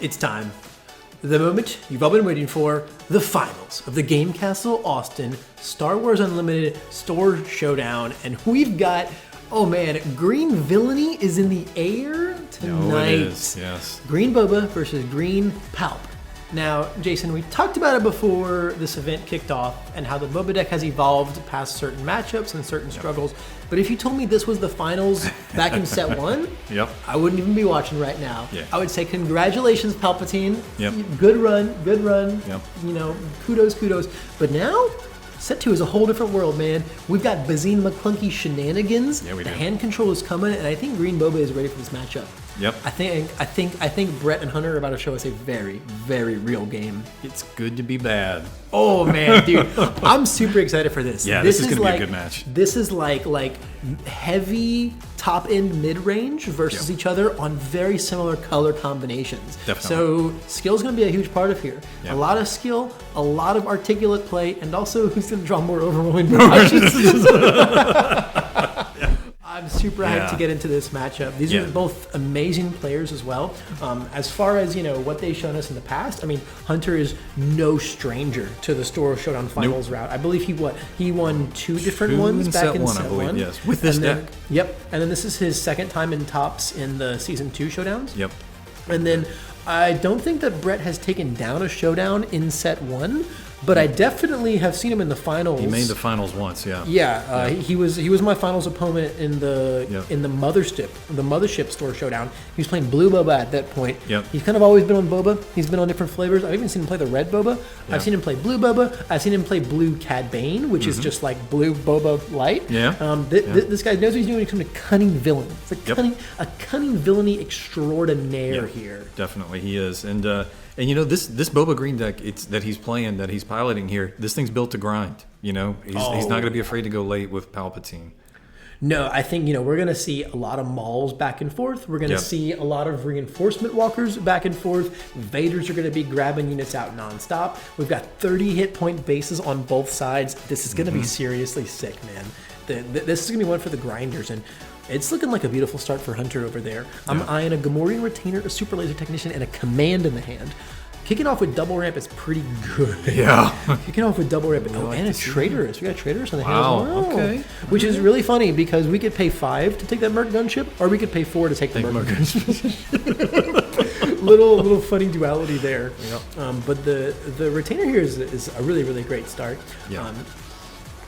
It's time. The moment you've all been waiting for, the finals of the Game Castle Austin Star Wars Unlimited Store Showdown. And we've got, oh man, Green Villainy is in the air tonight. Oh, it is, yes. Green Boba versus Green Palp. Now, Jason, we talked about it before this event kicked off and how the Boba deck has evolved past certain matchups and certain struggles. But if you told me this was the finals back in set one, I wouldn't even be watching right now. I would say congratulations, Palpatine. Good run. You know, kudos. But now, set two is a whole different world, man. We've got Bazine McClunky shenanigans. Yeah, we do. The hand control is coming, and I think Green Boba is ready for this matchup. I think Brett and Hunter are about to show us a very, very real game. It's good to be bad. Oh man, dude, I'm super excited for this. Yeah, this is gonna be a good match. This is like heavy top end mid range versus each other on very similar color combinations. Definitely. So skill's gonna be a huge part of here. A lot of skill, a lot of articulate play, and also who's gonna draw more overwhelming barrages. I'm super hyped to get into this matchup. These are both amazing players as well. As far as, you know, what they've shown us in the past, I mean, Hunter is no stranger to the Store Showdown Finals route. I believe he won two different ones back in set one. Yes, with this deck. Yep, and then this is his second time in tops in the Season 2 Showdowns. Yep. And then I don't think that Brett has taken down a Showdown in set one, but I definitely have seen him in the finals. He made the finals once, he was my finals opponent in the Mothership Store Showdown. He was playing Blue Boba at that point. He's kind of always been on Boba. He's been on different flavors. I've even seen him play the Red Boba. I've seen him play Blue Boba. I've seen him play Blue Cad Bane, which is just like Blue Boba Light. This guy knows what he's doing when it comes to cunning villain. It's a cunning villainy extraordinaire here. Definitely, he is. And you know, this Boba Green deck that he's playing, that he's piloting here, this thing's built to grind. You know, he's not going to be afraid to go late with Palpatine. No, I think, you know, we're going to see a lot of mauls back and forth. We're going to see a lot of reinforcement walkers back and forth. Vaders are going to be grabbing units out nonstop. We've got 30 hit point bases on both sides. This is going to be seriously sick, man. This is going to be one for the grinders, and it's looking like a beautiful start for Hunter over there. I'm eyeing a Gamorrean Retainer, a Super Laser Technician, and a Command in the hand. Kicking off with double ramp is pretty good. Kicking off with double ramp. And a Traitorous. We got Traitorous on the hand as well. Okay. Which is really funny because we could pay 5 to take that Merc gunship, or we could pay 4 to take the Merc gunship. little funny duality there. But the Retainer here is a really, really great start.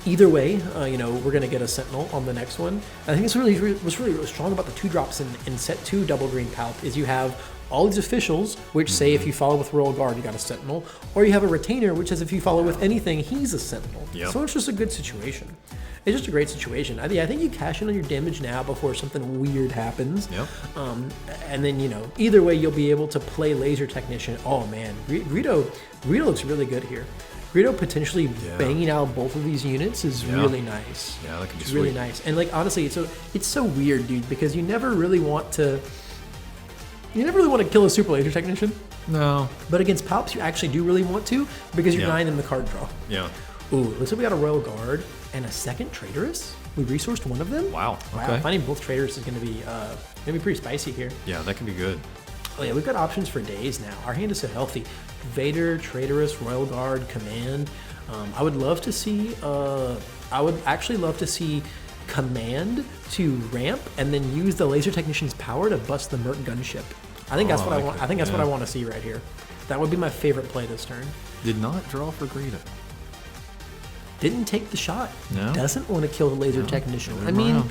Either way, you know, we're going to get a Sentinel on the next one. I think it's what's really strong about the 2-drops in set 2 double green Palp is you have all these officials, which say if you follow with Royal Guard, you got a Sentinel, or you have a Retainer, which says if you follow with anything, he's a Sentinel. So it's just a good situation. It's just a great situation. I think you cash in on your damage now before something weird happens. And then, you know, either way, you'll be able to play Laser Technician. Oh man, Greedo looks really good here. Greedo potentially banging out both of these units is really nice. That could be really nice. And like honestly, it's so weird, dude, because you never really want to kill a Super Laser Technician. No. But against Palps, you actually do really want to because you're denying them the card draw. Ooh, looks like we got a Royal Guard and a second Traitorous. We resourced one of them. Wow. Okay. Finding both Traitors is going to be pretty spicy here. Yeah, that could be good. Oh yeah, we've got options for days now. Our hand is so healthy. Vader, Traitorous, Royal Guard, Command. I would actually love to see Command to ramp and then use the Laser Technician's power to bust the Merc gunship. I think that's what I want. I think that's what I want to see right here. That would be my favorite play this turn. Did not draw for Greedo. Didn't take the shot. No. Doesn't want to kill the Laser Technician. I mean,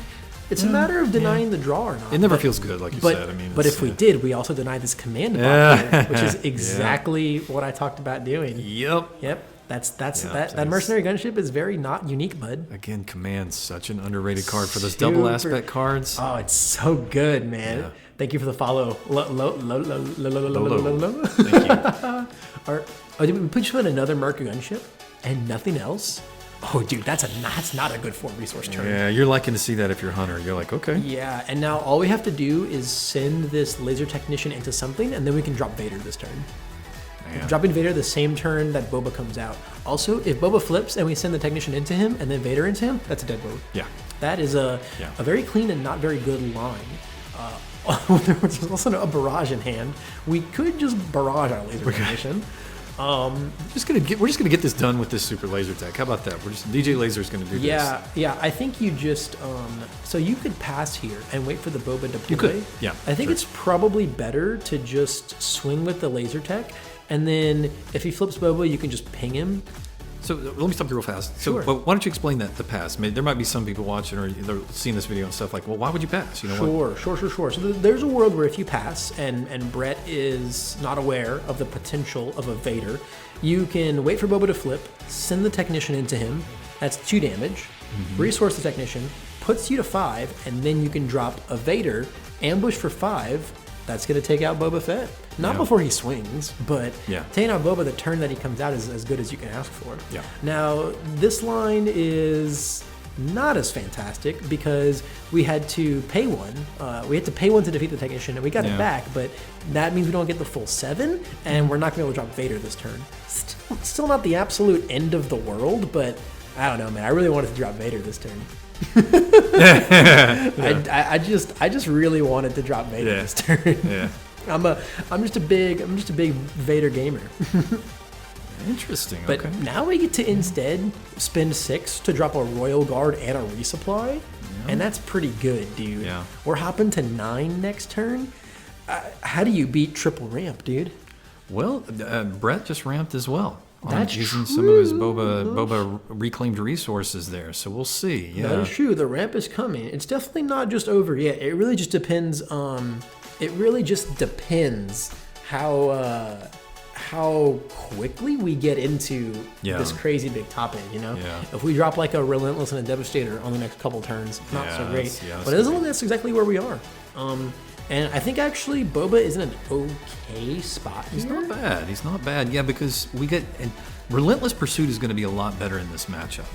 it's a matter of denying the draw or not. It never feels good, like you said. I mean, but if we did, we also deny this Command here, which is exactly what I talked about doing. Yep. That Mercenary Gunship is very not unique, bud. Again, Command's such an underrated card for those double aspect cards. Oh, it's so good, man. Thank you for the follow. Thank you. Did we put you in another Merc Gunship and nothing else? Oh, dude, that's not a good 4-resource turn. Yeah, you're liking to see that if you're Hunter. You're like, okay. Yeah, and now all we have to do is send this Laser Technician into something, and then we can drop Vader this turn. Dropping Vader the same turn that Boba comes out. Also, if Boba flips and we send the Technician into him and then Vader into him, that's a dead Boba. That is a very clean and not very good line. There's also a barrage in hand. We could just barrage our laser technician. We're just gonna get this done with this super laser tech. How about that? DJ Laser's gonna do this. Yeah. I think you just so you could pass here and wait for the Boba to play. You could. Yeah. I think it's probably better to just swing with the laser tech, and then if he flips Boba, you can just ping him. So let me stop you real fast. Sure. So, but why don't you explain that the pass? I mean, there might be some people watching or they're seeing this video and stuff like, well, why would you pass? You know Sure. So there's a world where if you pass and Brett is not aware of the potential of a Vader, you can wait for Boba to flip, send the technician into him. That's 2 damage. Resource the technician, puts you to 5, and then you can drop a Vader, ambush for 5. That's going to take out Boba Fett. Not before he swings, but taking out Boba the turn that he comes out is as good as you can ask for. Yeah. Now, this line is not as fantastic because we had to pay one. We had to pay one to defeat the technician, and we got it back, but that means we don't get the full 7, and we're not going to be able to drop Vader this turn. Still not the absolute end of the world, but I don't know, man. I really wanted to drop Vader this turn. I just really wanted to drop Vader this turn. Yeah. I'm just a big Vader gamer. Interesting. But now we get to instead spend 6 to drop a Royal Guard and a resupply, and that's pretty good, dude. Yeah. We're hopping to 9 next turn. How do you beat triple ramp, dude? Well, Brett just ramped as well. That's using true. some of his Boba reclaimed resources there, so we'll see. Yeah, that is true. The ramp is coming. It's definitely not just over yet. It really just depends. How quickly we get into this crazy big top end. You know, if we drop like a Relentless and a Devastator on the next couple turns, not so great. But it doesn't look that's exactly where we are. And I think actually Boba is in an okay spot here. He's not bad. Yeah, because we get and Relentless Pursuit is going to be a lot better in this matchup.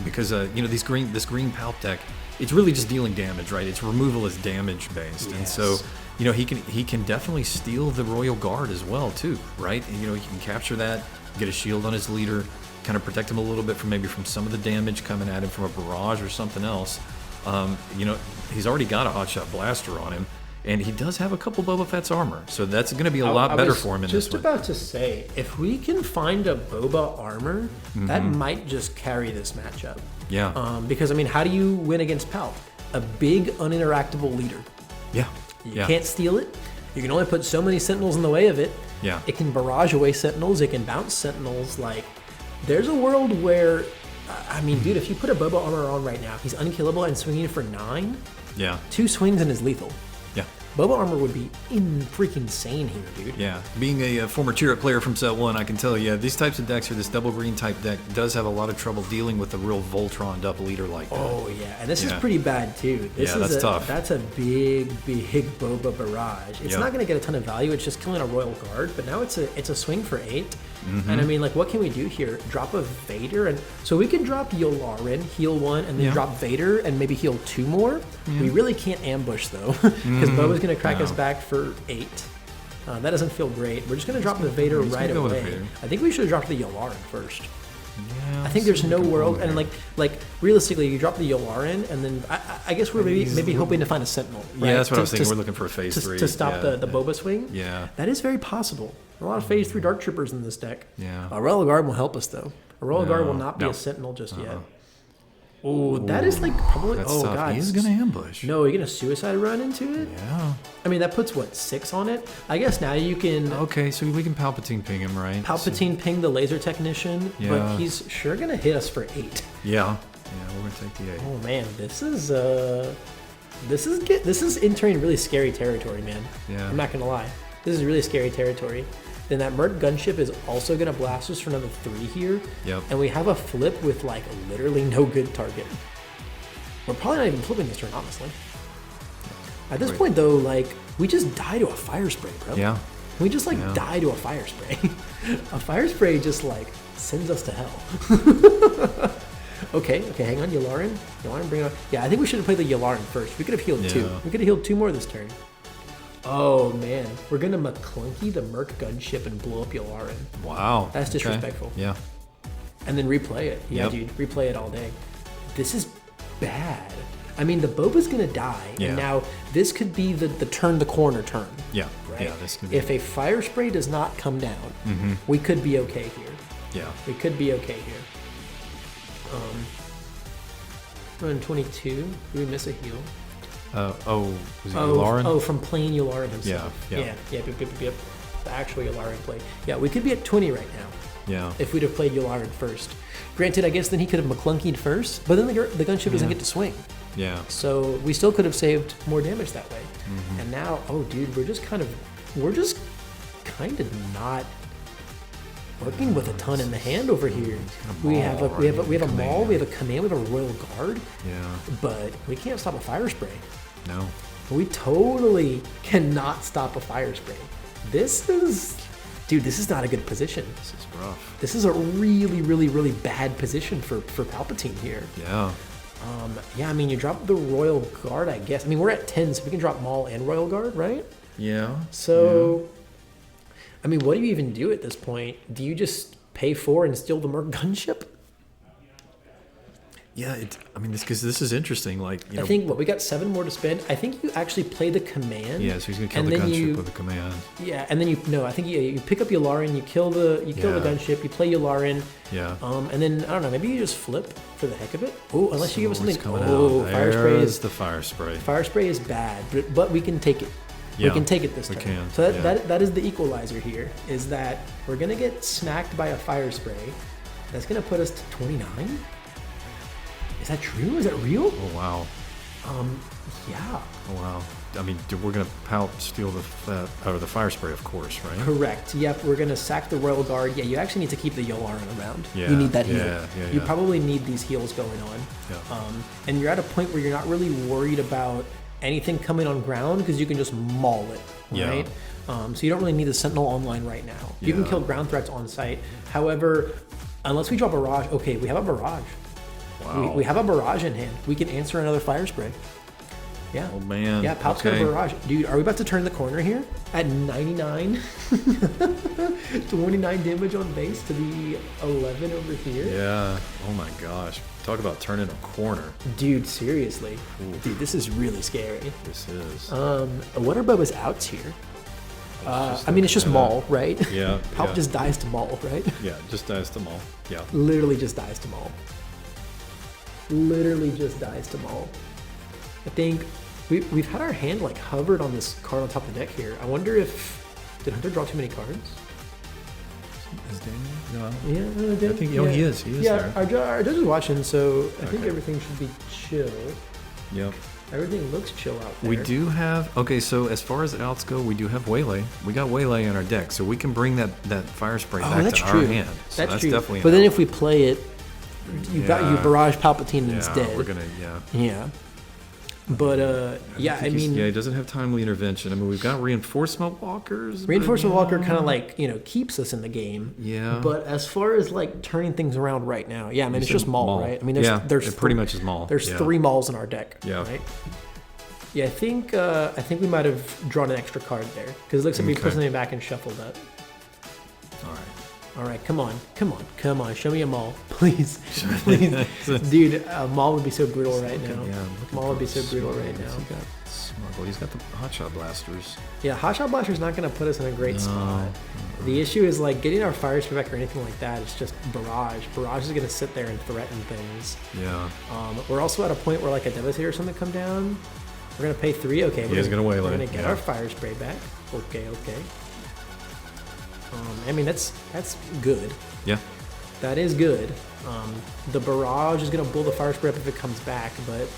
Because this green Palp deck, it's really just dealing damage, right? Its removal is damage based, and so he can definitely steal the Royal Guard as well too, right? And he can capture that, get a shield on his leader, kind of protect him a little bit from some of the damage coming at him from a barrage or something else. He's already got a hotshot blaster on him, and he does have a couple Boba Fett's armor, so that's going to be a lot better for him in this one. Just about to say, if we can find a Boba armor, that might just carry this matchup. Yeah. Because how do you win against Palp? A big uninteractable leader. Yeah. You can't steal it. You can only put so many Sentinels in the way of it. Yeah. It can barrage away Sentinels. It can bounce Sentinels. Like, there's a world where, dude, if you put a Boba armor on right now, he's unkillable and swinging for 9. Yeah. 2 swings and is lethal. Yeah. Boba armor would be freaking insane here, dude. Yeah. Being a former tier player from Set 1, I can tell you, these types of decks, or this double green type deck, does have a lot of trouble dealing with a real Voltroned up leader like that. Oh, yeah. And this is pretty bad, too. That's tough. That's a big Boba barrage. It's not going to get a ton of value. It's just killing a Royal Guard. But now it's a swing for 8. And what can we do here? Drop a Vader, and so we can drop Yularen, heal 1, and then drop Vader and maybe heal 2 more. We really can't ambush though, because Boba's going to crack us back for 8. That doesn't feel great. We're just going to drop the Vader right away. I think we should have dropped the Yularen first. Yeah, I think there's no world, and like realistically, you drop the Yularen, and then I guess we're maybe hoping to find a Sentinel. Right? Yeah, that's what I was thinking. We're looking for a phase 3 to stop the Boba swing. Yeah, that is very possible. A lot of phase 3 Dark Troopers in this deck. Yeah, a Royal Guard will help us though. A Royal Guard will not be a Sentinel just yet. Oh, that is like probably. That's tough. God, he's gonna ambush. No, you're gonna suicide run into it. Yeah. That puts what, 6 on it? I guess now you can. Okay, so we can Palpatine ping him, right? Ping the laser technician, but he's sure gonna hit us for 8. Yeah. Yeah, we're gonna take the 8. Oh man, this is entering really scary territory, man. Yeah. I'm not gonna lie. This is really scary territory. Then that Merc gunship is also gonna blast us for another 3 here. Yep. And we have a flip with like literally no good target. We're probably not even flipping this turn, honestly. At this point though, like, we just die to a fire spray, bro. Yeah. We just die to a fire spray. A fire spray just like sends us to hell. Okay, hang on, Yularen, bring it on. Yeah, I think we should have played the Yularen first. We could have healed 2. We could have healed 2 more this turn. Oh man, we're gonna McClunky the Merc gunship and blow up Yularen. Wow. That's disrespectful. Okay. Yeah. And then replay it. Yeah, dude, replay it all day. This is bad. I mean, the Boba's gonna die, and now this could be the turn the corner turn. Yeah, right? yeah. This could be. If a fire spray does not come down, we could be okay here. Yeah. We could be okay here. Run 22. Did we miss a heal? Was it Yularen? Oh, from playing Yularen himself. Yeah. Yep. The actual Yularen play. Yeah, we could be at 20 right now. Yeah. If we'd have played Yularen first. Granted, I guess then he could have McClunkied first, but then the gunship doesn't get to swing. Yeah. So we still could have saved more damage that way. And now, oh dude, we're just kind of not working with a ton in the hand over here. We have a maul, we have a command, we have a royal guard. Yeah. But we can't stop a fire spray. No. We totally cannot stop a fire spray. This is not a good position. This is rough. This is a really, really, really bad position for Palpatine here. Yeah. I mean, you drop the Royal Guard, I guess. I mean, we're at 10, so we can drop Maul and Royal Guard, right? Yeah. So, I mean, what do you even do at this point? Do you just pay 4 and steal the Merc gunship? Yeah, this is interesting. Like, I think we got 7 more to spend. I think you actually play the command. Yeah, so he's gonna kill the gunship with the command. Yeah, and then you pick up Yularen, you kill the gunship, you play Yularen. Yeah. And then I don't know, maybe you just flip for the heck of it. Oh, unless you give us something. Fire spray is the fire spray. Fire spray is bad, but we can take it. Yeah, we can take it this time. We can. So that is the equalizer here. Is that we're gonna get smacked by a fire spray. That's gonna put us to 29. Is that true? Is that real? Oh wow. Yeah. Oh wow. I mean, we're gonna steal the fire spray, of course, right? Correct. Yep. We're gonna sack the Royal Guard. Yeah. You actually need to keep the Yularen around. Yeah. You need that heal. Yeah. You probably need these heals going on. Yeah. And you're at a point where you're not really worried about anything coming on ground because you can just maul it. Right. So you don't really need the Sentinel online right now. You can kill ground threats on site. However, unless we drop a barrage. Okay, we have a barrage. Wow. We have a barrage in hand. We can answer another fire spray. Yeah. Oh man. Yeah, Palp's got a barrage. Dude, are we about to turn the corner here? At 99? 29 damage on base to the 11 over here? Yeah. Oh my gosh. Talk about turning a corner. Dude, seriously. Oof. Dude, this is really scary. This is. What are Boba's outs here? It's just Maul, right? Yeah. Palp just dies to Maul, right? Yeah, just dies to Maul. Yeah. Literally just dies to Maul. Literally just dies to Maul. I think we've had our hand like hovered on this card on top of the deck here. I wonder if did Hunter draw too many cards? Is Daniel? No. Yeah, I think he is. He is there. Our judge is watching, so I think everything should be chill. Yep. Everything looks chill out there. We do have so as far as outs go, we do have Waylay. We got Waylay in our deck, so we can bring that fire spray back to our hand. So that's true. Definitely. But then if we play it, you barrage Palpatine instead. We're gonna Yeah. But he doesn't have timely intervention. I mean, we've got reinforcement walkers. Reinforcement walker kind of like keeps us in the game. Yeah. But as far as like turning things around right now, it's just Maul, right? I mean, there's it pretty much is Maul. There's 3 Mauls in our deck. Yeah. Right. Yeah, I think we might have drawn an extra card there because it looks like we put something back and shuffled that. All right, come on. Show me a Maul, please. Dude, Maul would be so brutal right now. Maul would be so brutal right now. He's got the hotshot blasters. Yeah, hotshot blaster's not going to put us in a great spot. The issue is like getting our fire spray back or anything like that. It's just barrage. Barrage is going to sit there and threaten things. Yeah. We're also at a point where like a devastator or something come down. We're going to pay 3. Okay. He's going to waylay. We're going to get our fire spray back. Okay. I mean, that's good. Yeah. That is good. The barrage is going to blow the fire spray up if it comes back, but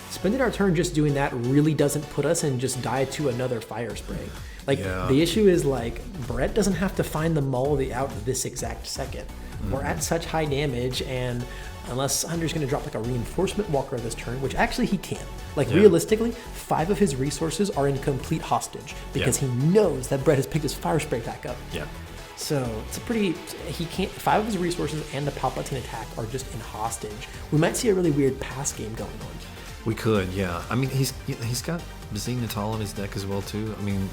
spending our turn just doing that really doesn't put us in just die to another fire spray. The issue is like Brett doesn't have to find the Maul of the out this exact second. We're at such high damage, and unless Hunter's going to drop like a reinforcement walker this turn, which actually he can. Realistically, 5 of his resources are in complete hostage because he knows that Brett has picked his fire spray back up. Yeah. So it's he can't, 5 of his resources and the Palpatine attack are just in hostage. We might see a really weird pass game going on. We could, yeah. I mean, he's got Bazine Natal in his deck as well too. I mean,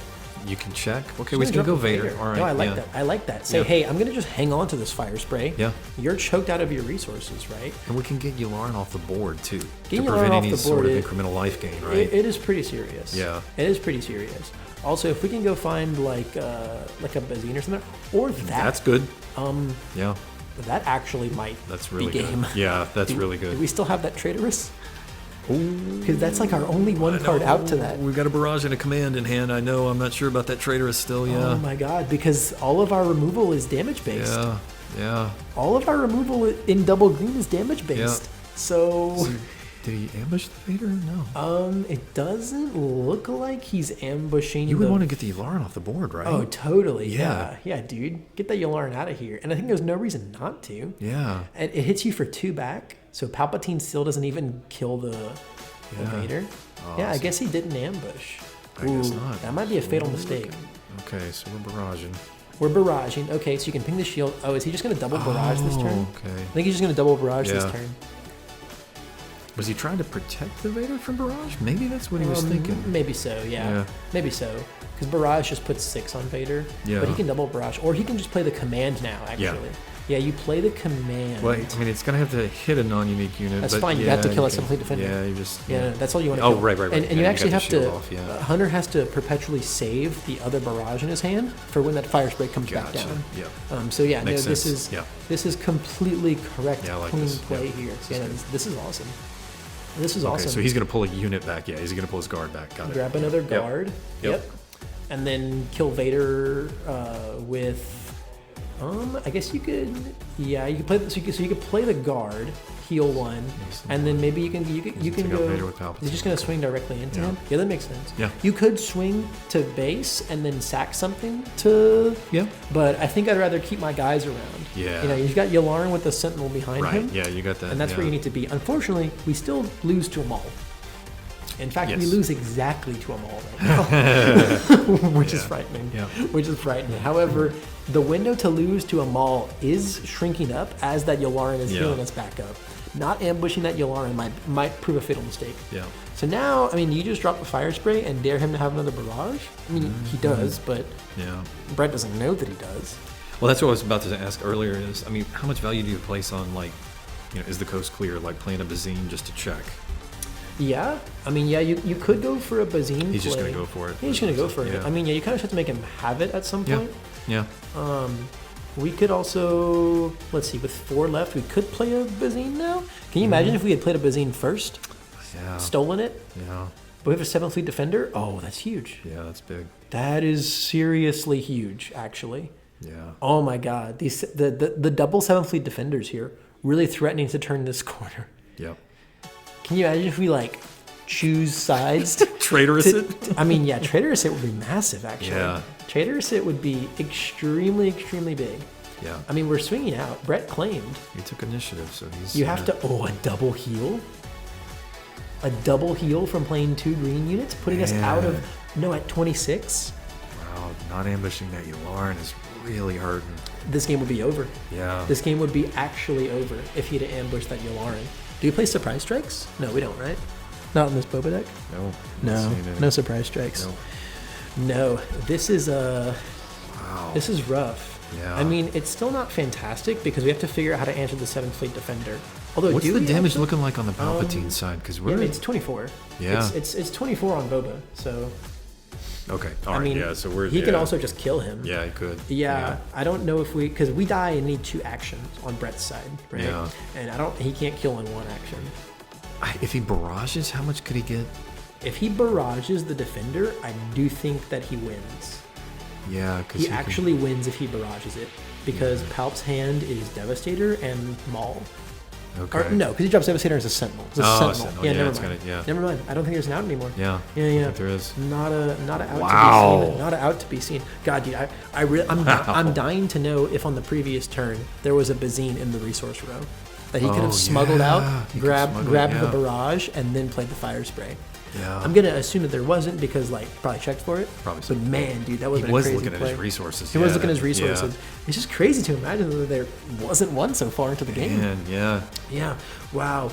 you can check. Okay, we're gonna go Vader. All right. No, I like that. I like that. Say, hey, I'm gonna just hang on to this fire spray. Yeah. You're choked out of your resources, right? And we can get Yularen off the board too, Getting to prevent Yularen off any the sort board, of incremental life gain, right? It is pretty serious. Yeah. It is pretty serious. Also, if we can go find like a Bazine or something, or that. That's good. Yeah. That actually might That's really be game. good. Yeah, that's really good. Do we still have that Traitorous? Because that's like our only one card out to that. We've got a Barrage and a Command in hand. I know. I'm not sure about that Traitorous still. Yeah. Oh my god! Because all of our removal is damage based. Yeah. Yeah. All of our removal in double green is damage based. Yeah. So. Did he ambush the Vader? No. It doesn't look like he's ambushing. You would want to get the Yularen off the board, right? Oh, totally. Yeah. Yeah, dude. Get that Yularen out of here. And I think there's no reason not to. Yeah. And it hits you for 2 back, so Palpatine still doesn't even kill the Vader. Oh, yeah, I guess he didn't ambush. I guess not. That might be a fatal mistake. Okay, so we're barraging. We're barraging. Okay, so you can ping the shield. Oh, is he just going to double barrage this turn? Okay. I think he's just going to double barrage this turn. Was he trying to protect the Vader from barrage? Maybe that's what he was thinking. Maybe so, yeah. Maybe so. Because barrage just puts 6 on Vader. Yeah. But he can double barrage. Or he can just play the command now, actually. Yeah, you play the command. Well, I mean, it's going to have to hit a non-unique unit. That's but fine. You have to kill a simply defender. Yeah, you just... Yeah, that's all you want to kill. kill. Oh, right. And you actually have to... Off, Hunter has to perpetually save the other barrage in his hand for when that fire spray comes back down. Yeah. So yeah, Makes this sense. is this is completely correct, Yeah, I like clean this. play here. Yeah, this is awesome. This is Okay, awesome. so he's going to pull a unit back. Yeah, he's going to pull his guard back. Got it. Grab another guard. Yep. And then kill Vader with. I guess you could. Yeah, you could play. So you could play the guard, heal 1, and then maybe you can go. Vader with Palpatine. He's just gonna swing directly into him. Yeah, that makes sense. Yeah. You could swing to base and then sack something to. Yeah. But I think I'd rather keep my guys around. Yeah. You know, you've got Yularen with the Sentinel behind him. Yeah, you got that. And that's where you need to be. Unfortunately, we still lose to a Maul. In fact, we lose exactly to a Maul right now, which is frightening. Yeah. Which is frightening. However, the window to lose to a Maul is shrinking up as that Yularen is healing us back up. Not ambushing that Yularen might prove a fatal mistake. Yeah. So now, I mean, you just drop the fire spray and dare him to have another barrage? I mean, he does, but Brett doesn't know that he does. Well, that's what I was about to ask earlier is, I mean, how much value do you place on, like, you know, is the coast clear, like playing a Bazine just to check? Yeah, I mean, you could go for a Bazine. He's just going to go for it. He's just going to go for it. I mean, you kind of have to make him have it at some point. Yeah. We could also, let's see, with 4 left, we could play a Bazine now. Can you imagine if we had played a Bazine first? Yeah. Stolen it? Yeah. But we have a 7th Fleet Defender? Oh, that's huge. Yeah, that's big. That is seriously huge, actually. Yeah. Oh my God. The double 7th Fleet Defenders here really threatening to turn this corner. Yep. Can you imagine if we, like, choose sides? Traitorous it? I mean, yeah, Traitorous it would be massive, actually. Yeah. Traitorous it would be extremely, extremely big. Yeah. I mean, we're swinging out. Brett claimed. He took initiative, so he's... You have to... Oh, a double heal? A double heal from playing 2 green units? Putting us out of... No, at 26? Wow, not ambushing that Yularen is really hurting. This game would be over. Yeah. This game would be actually over if he'd have ambushed that Yularen. Do you play surprise strikes? No, we don't, right? Not in this Boba deck? No surprise strikes. No, this is This is rough. Yeah. I mean, it's still not fantastic because we have to figure out how to answer the 7th Fleet Defender. Although, what's the damage looking like on the Palpatine side? Because we're it's 24. Yeah. It's 24 on Boba. So. Okay. All right. Yeah. So we're. He can also just kill him. Yeah, he could. Yeah. I don't know if because we die and need 2 actions on Brett's side, right? Yeah. And he can't kill in 1 action. If he barrages, how much could he get? If he barrages the defender, I do think that he wins. Yeah, because he actually wins if he barrages it because Palp's hand is Devastator and Maul. Okay. Or, no, because he drops Devastator as a Sentinel. It's a Sentinel. Yeah, never mind. Never mind. I don't think there's an out anymore. Yeah. Yeah. I think there is. Not a out to be seen. Not a out to be seen. God, dude, I'm dying to know if on the previous turn there was a Bazine in the resource row that he could have smuggled out, grabbed the barrage, and then played the fire spray. Yeah. I'm gonna assume that there wasn't because probably checked for it. Probably so. But man, dude, that would have been a crazy play. He was looking at his resources. He was looking at his resources. Yeah. It's just crazy to imagine that there wasn't one so far into the game. Man, yeah. Yeah. Wow.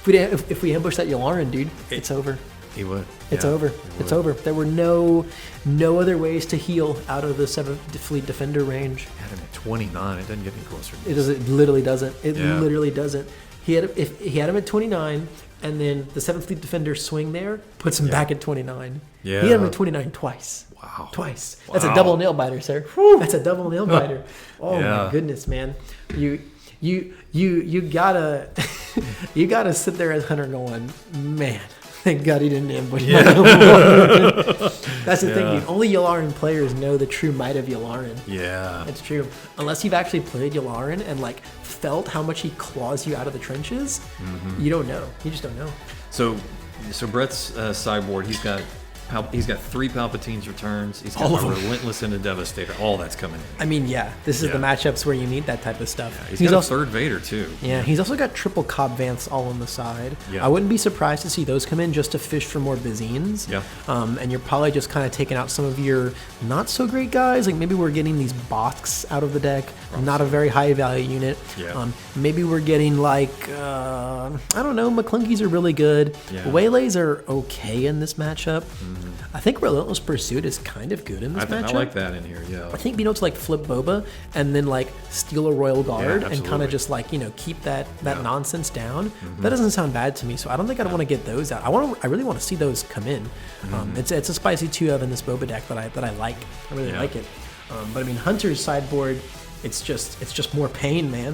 If we ambush that Yularen, dude, it's over. He would. It's over. It's over. There were no other ways to heal out of the 7th Fleet Defender range. Had him at 29. It doesn't get any closer. It literally doesn't. Literally doesn't. If he had him at 29, and then the 7th Fleet Defender swing there puts him back at 29. Yeah. He had him at 29 twice. Wow. Twice. That's a double nail biter, sir. Whew. That's a double nail biter. Oh my goodness, man. You gotta you gotta sit there as Hunter going, man. Thank God he didn't ambush my Yularen. That's the thing, dude. Only Yularen players know the true might of Yularen. Yeah. It's true. Unless you've actually played Yularen and like felt how much he claws you out of the trenches, you don't know. You just don't know. So Brett's sideboard, he's got 3 Palpatine's returns. He's got All of a them. Relentless and a Devastator. All that's coming in. I mean, yeah, this is the matchups where you need that type of stuff. Yeah, he's got a 3rd Vader, too. Yeah, he's also got triple Cobb Vance all on the side. Yeah. I wouldn't be surprised to see those come in just to fish for more Bazines. Yeah. And you're probably just kind of taking out some of your not so great guys. Like maybe we're getting these Boths out of the deck. Not a very high value unit. Yeah. Maybe we're getting like, I don't know, McClunkies are really good. Yeah. Waylays are okay in this matchup. I think Relentless Pursuit is kind of good in this matchup. I like that in here, yeah. I think being able to like flip Boba and then like steal a Royal Guard and kind of absolutely. just like, keep that nonsense down. That doesn't sound bad to me. So I don't think I'd want to get those out. I really want to see those come in. It's a spicy 2 in this Boba deck that I like. I really like it. But I mean, Hunter's sideboard, it's just more pain, man.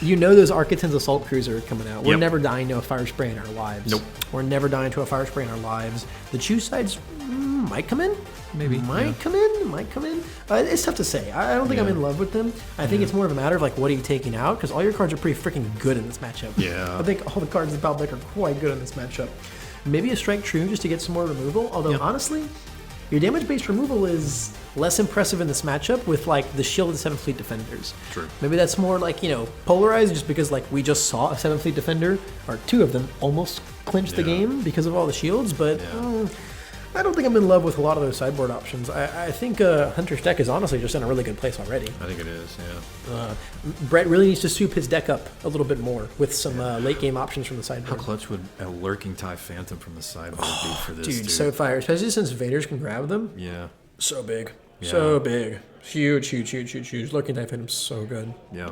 Those Architect's Assault Cruiser are coming out. We're never dying to a Fire Spray in our lives. Nope. We're never dying to a Fire Spray in our lives. The Chew sides might come in. Maybe. Might come in. It's tough to say. I don't think I'm in love with them. I think it's more of a matter of like, what are you taking out? Because all your cards are pretty freaking good in this matchup. Yeah. I think all the cards in the battle deck are quite good in this matchup. Maybe a Strike True just to get some more removal. Although honestly, your damage-based removal is less impressive in this matchup with like the shield of the 7th Fleet Defenders. True. Maybe that's more like, polarized just because like we just saw a 7th Fleet Defender, or 2 of them, almost clinch the game because of all the shields, but I don't think I'm in love with a lot of those sideboard options. I think Hunter's deck is honestly just in a really good place already. I think it is, yeah. Brett really needs to soup his deck up a little bit more with some late game options from the sideboard. How clutch would a Lurking TIE Phantom from the sideboard be for this, dude? So fire, especially since Vaders can grab them. Yeah. So big. Yeah. So big. Huge. Lurking TIE Phantom's so good. Yeah.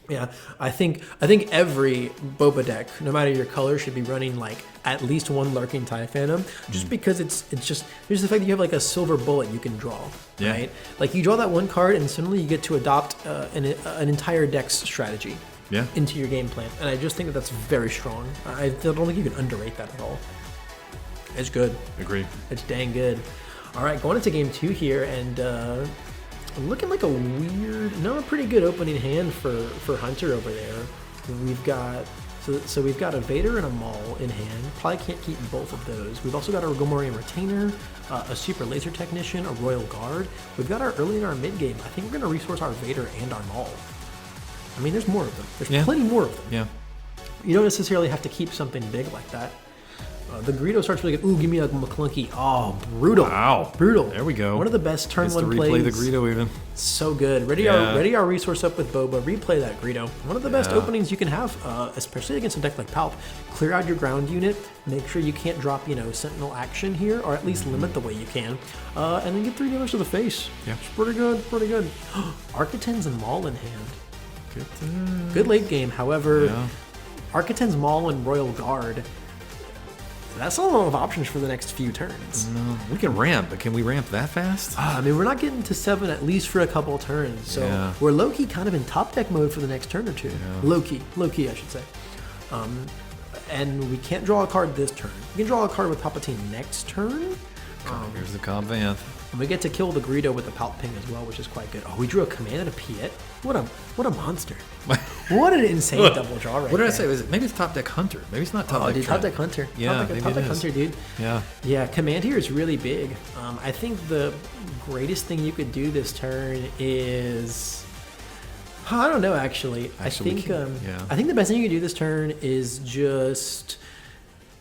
Yeah, I think every Boba deck, no matter your color, should be running like at least 1 Lurking TIE Phantom, just because it's just there's the fact that you have like a silver bullet you can draw, right? Like you draw that 1 card and suddenly you get to adopt an entire deck's strategy into your game plan, and I just think that's very strong. I don't think you can underrate that at all. It's good. Agreed. It's dang good. All right, going into game 2 here, and looking like a pretty good opening hand for Hunter over there. We've got we've got a Vader and a Maul in hand. Probably can't keep both of those. We've also got our Gomorian Retainer, a Super Laser Technician, a Royal Guard. We've got our early and our mid game. I think we're going to resource our Vader and our Maul. I mean, there's more of them. There's plenty more of them. Yeah. You don't necessarily have to keep something big like that. The Greedo starts really good. Ooh, give me a McClunky. Oh, brutal. Wow. Brutal. There we go. One of the best turn Gets 1 to plays. replay the Greedo even. So good. Ready our resource up with Boba. Replay that Greedo. One of the best openings you can have, especially against a deck like Palp. Clear out your ground unit. Make sure you can't drop, Sentinel action here, or at least limit the way you can. And then get 3 damage to the face. Yeah. It's pretty good. Architects and Maul in hand. Good late game. However, Architects, Maul, and Royal Guard. That's not a lot of options for the next few turns. No, we can ramp, but can we ramp that fast? I mean, we're not getting to 7 at least for a couple of turns. So we're low-key kind of in top deck mode for the next turn or 2. Low-key, I should say. And we can't draw a card this turn. We can draw a card with Palpatine next turn. Here's the Cobb Vanth. And we get to kill the Greedo with the Palp Ping as well, which is quite good. Oh, we drew a command and a Piet. What a monster. What an insane double draw right What did there. I say? Was it, maybe it's Top Deck Hunter. Maybe it's not Top Deck dude, Top Deck Hunter. Yeah, Top Deck Hunter, dude. Yeah. Yeah, command here is really big. I think the greatest thing you could do this turn is... I don't know, actually. I think the best thing you could do this turn is just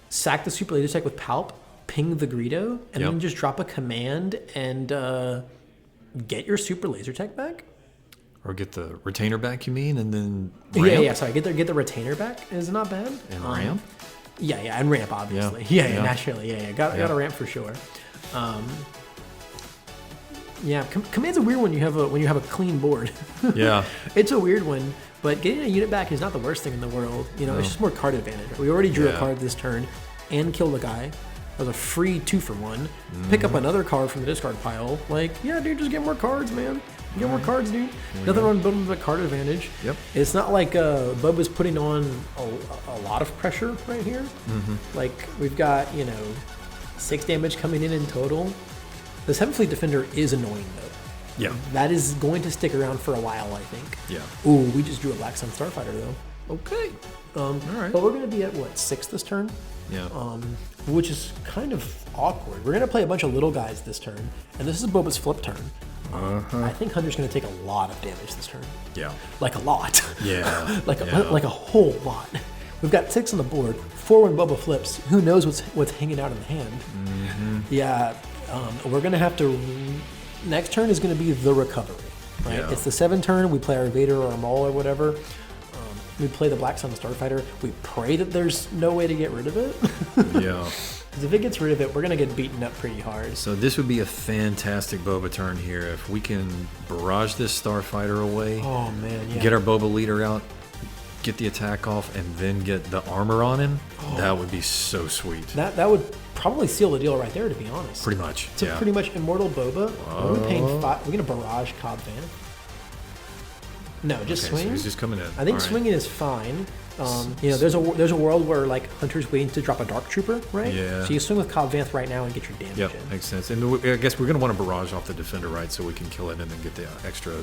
sack the Super Laser Tech with Palp, ping the Greedo, and then just drop a command and get your Super Laser Tech back. Or get the retainer back, you mean, and then ramp? Yeah. Sorry, get the retainer back is not bad. And ramp? Yeah, and ramp, obviously. Yeah, naturally. Yeah. Got a ramp for sure. Yeah, command's a weird one. When you have a clean board. Yeah. It's a weird one, but getting a unit back is not the worst thing in the world. It's just more card advantage. We already drew a card this turn and killed a guy. That was a free 2-for-1. Pick up another card from the discard pile. Dude, just get more cards, man. Get more cards, dude. Nothing wrong with the card advantage. Yep. It's not like Bub was putting on a lot of pressure right here. We've got 6 damage coming in total. The 7th Fleet Defender is annoying though. Yeah. That is going to stick around for a while, I think. Yeah. Ooh, we just drew a Black Sun Starfighter though. Okay. All right. But we're going to be at 6 this turn? Yeah. Which is kind of awkward. We're going to play a bunch of little guys this turn, and this is Boba's flip turn. I think Hunter's going to take a lot of damage this turn. Yeah. Like a lot. Yeah. like a whole lot. We've got 6 on the board. 4 when Boba flips. Who knows what's hanging out in the hand? Yeah. We're going to have to... Next turn is going to be the recovery. Right? Yeah. It's the 7 turn. We play our Vader or our Maul or whatever. We play the Black Sun Starfighter. We pray that there's no way to get rid of it. Yeah. Because if it gets rid of it, we're going to get beaten up pretty hard. So this would be a fantastic Boba turn here. If we can barrage this Starfighter away. Oh, man, yeah. Get our Boba leader out, get the attack off, and then get the armor on him. That would be so sweet. That would probably seal the deal right there, to be honest. Pretty much, It's a pretty much immortal Boba. What are we paying 5? We're going to barrage Cobb Vanth. No, just swing. So he's just coming in. I think swinging is fine. There's a world where Hunter's waiting to drop a Dark Trooper, right? Yeah. So you swing with Cobb Vanth right now and get your damage Yep, in. makes sense. And I guess we're going to want to barrage off the defender, right? So we can kill it and then get the extra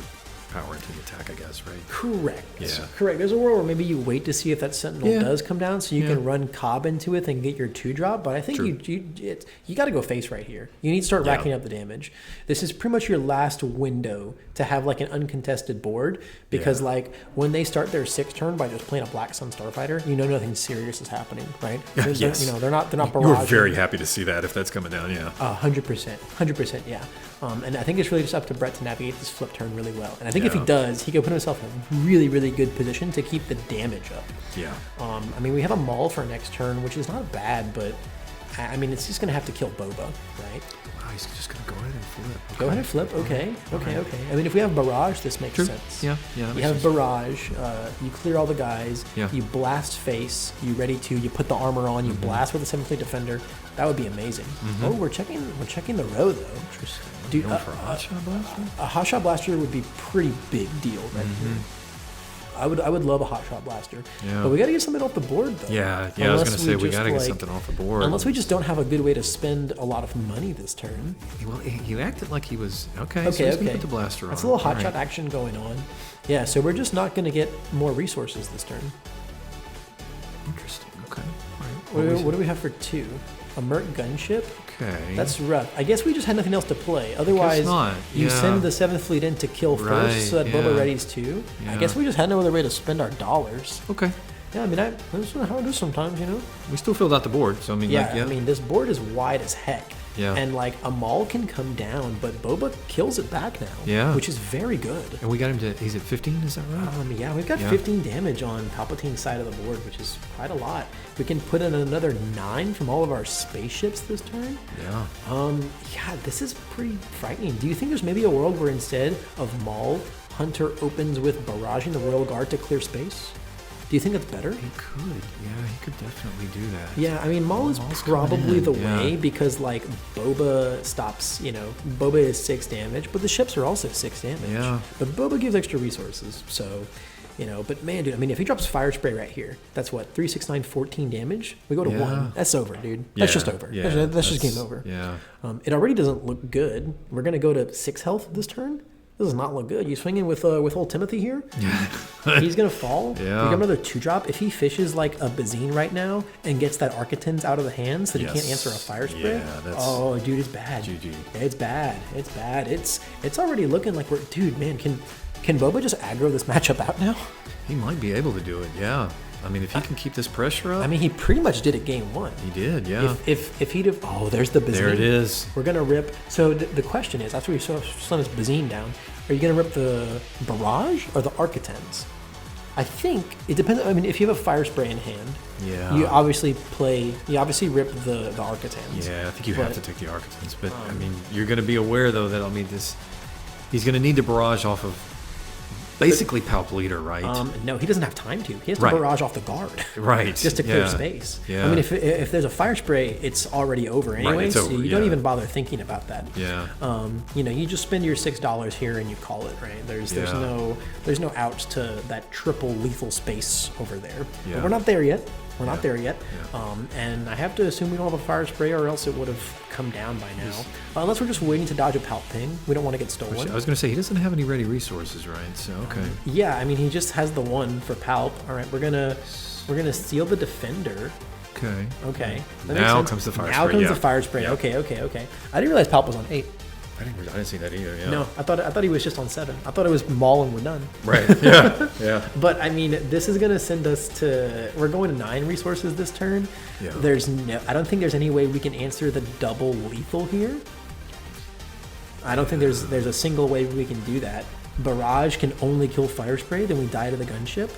power into the attack, I guess, right? Correct. Yeah. Correct. There's a world where maybe you wait to see if that Sentinel does come down, so you can run Cobb into it and get your 2-drop. But I think you got to go face right here. You need to start racking up the damage. This is pretty much your last window to have an uncontested board, because when they start their 6th turn by just playing a Black Sun Starfighter, nothing serious is happening, right? Yes. They're not barraging. You're very happy to see that if that's coming down, 100%, yeah. And I think it's really just up to Brett to navigate this flip turn really well. And I think if he does, he can put himself in a really, really good position to keep the damage up. Yeah. We have a Maul for next turn, which is not bad, but it's just going to have to kill Boba, right? Wow, he's just going to go ahead and flip. Okay. Go ahead and flip, okay. If we have Barrage, this makes sense. Yeah. You have Barrage, you clear all the guys, you blast face, you put the armor on, you blast with the 7th Fleet Defender. That would be amazing. Oh, we're checking the row, though. Interesting. Dude, for a hotshot blaster? A hotshot blaster would be pretty big deal right here. I would love a hotshot blaster. Yeah. But we got to get something off the board, though. Yeah. I was going to say we got to get something off the board. Unless we just don't have a good way to spend a lot of money this turn. Well, he acted like he was okay. So he's going to put the blaster on. That's a little hotshot action going on. Yeah. So we're just not going to get more resources this turn. Interesting. Okay. All right. What do we have for 2? A Merc gunship? Okay. That's rough. I guess we just had nothing else to play. Otherwise, you send the 7th Fleet in to kill first so that Boba readies 2. I guess we just had no other way to spend our dollars. Okay. Yeah, that's how it is sometimes, We still filled out the board, so this board is wide as heck. Yeah. And a Maul can come down, but Boba kills it back now. Yeah. Which is very good. And we got him to, he's at 15, is that right? We've got 15 damage on Palpatine's side of the board, which is quite a lot. We can put in another 9 from all of our spaceships this turn. Yeah. This is pretty frightening. Do you think there's maybe a world where instead of Maul, Hunter opens with barraging the Royal Guard to clear space? Do you think that's better? He could. Yeah, he could definitely do that. Yeah, Maul is probably the way because, Boba stops, Boba is 6 damage, but the ships are also 6 damage. Yeah. But Boba gives extra resources, so, but man, dude, if he drops Fire Spray right here, that's what, 3, 6, 9, 14 damage? We go to 1. That's over, dude. That's just over. Yeah, that's just game over. Yeah. It already doesn't look good. We're going to go to 6 health this turn. This does not look good. You swinging with old Timothy here? He's going to fall. Yeah. We got another 2-drop. If he fishes a Bazine right now and gets that Architens out of the hands so that he can't answer a fire spray. Yeah, dude, it's bad. GG. It's bad. It's bad. It's already looking like we're... Dude, man, can Boba just aggro this matchup out now? He might be able to do it, yeah. If he can keep this pressure up. He pretty much did it game 1. He did, yeah. If he'd have... Oh, there's the Bazine. There it is. We're going to rip... So the question is, after we slam this Bazine down, Are you going to rip the Barrage or the Architens? I think it depends. I mean, if you have a Fire Spray in hand, you obviously rip the Architens. Yeah, I think you have to take the Architens. But, I mean, you're going to be aware, though, that, he's going to need to barrage off of basically Palp Leader, right? No, he doesn't have time to. He has to barrage off the guard. Right. Just to clear space. Yeah. I mean, if there's a Fire Spray, it's already over anyway, it's so over, you don't even bother thinking about that. Yeah. You just spend your $6 here and you call it, right? There's no outs to that triple lethal space over there. Yeah. But we're not there yet. We're not there yet. Yeah. And I have to assume we don't have a Fire Spray or else it would have come down by now. Unless we're just waiting to dodge a Palp Ping. We don't want to get stolen. I was going to say, he doesn't have any ready resources, right? So, okay. Yeah, I mean, he just has the one for Palp. All right, we're gonna steal the Defender. Okay. Now comes the Fire Spray. Now comes the Fire Spray. Yeah. Okay. I didn't realize Palp was on 8. I didn't see that either. Yeah. No, I thought he was just on 7. I thought it was Maul and we're done. Right. Yeah. But I mean, this is gonna send us to. We're going to 9 resources this turn. Yeah. I don't think there's any way we can answer the double lethal here. I don't think there's a single way we can do that. Barrage can only kill Fire Spray, then we die to the gunship.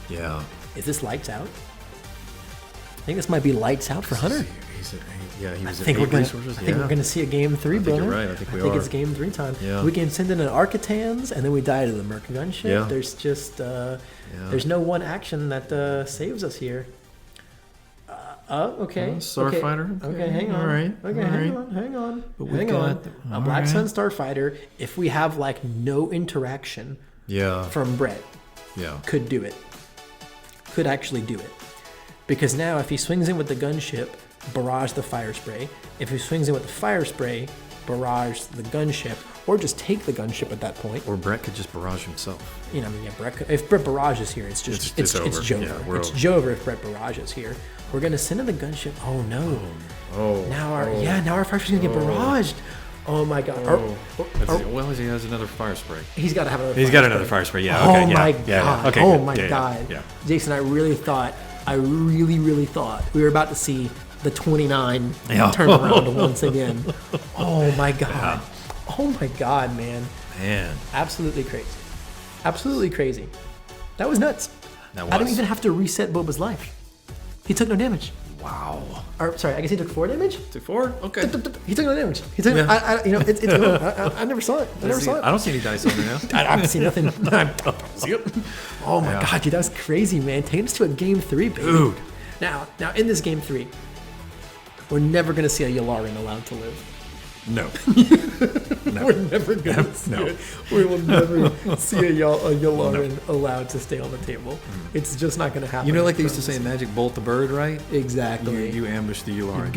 Yeah. Is this lights out? I think this might be lights out for Hunter. He was I think we're going to see a game 3, brother. You're right. I think it's game 3 time. Yeah. We can send in an Architans, and then we die to the Merc gunship. Yeah. There's just there's no one action that saves us here. Okay. Starfighter. Okay, hang on. All right. Okay, hang on. But we've got a Black Sun Starfighter. If we have no interaction from Brett, could do it. Could actually do it. Because now if he swings in with the gunship, barrage the Fire Spray. If he swings in with the Fire Spray, barrage the gunship, or just take the gunship at that point. Or Brett could just barrage himself. If Brett barrages here, it's just it's over. Jover. Yeah, it's Jover if Brett barrages here. We're gonna send in the gunship. Oh no! Now our Fire Spray's gonna get barraged. Oh my god! Well, he has another Fire Spray. He's got to have another. He's got another Fire Spray. Yeah. Okay. Oh my god! Yeah. Okay. Oh my god! Yeah. Jason, I really thought we were about to see the 29 turn around once again. Oh my god! Oh my god, man! Absolutely crazy. That was nuts. I didn't even have to reset Boba's life. He took no damage. Wow. Or, sorry, I guess he took 4 damage? Took 4? Okay. He took no damage. He took. I never saw it. I don't see any dice on there now. I haven't seen nothing. See it? Oh my god, dude, that was crazy, man. Taking us to a game 3, baby. Dude. Now in this game 3, we're never gonna see a Yularen allowed to live. No. We're never gonna see it. We will never see a Yularen allowed to stay on the table. It's just not gonna happen. You know, like they used to say in Magic, bolt the bird, right? Exactly. You ambush the Yularen. You've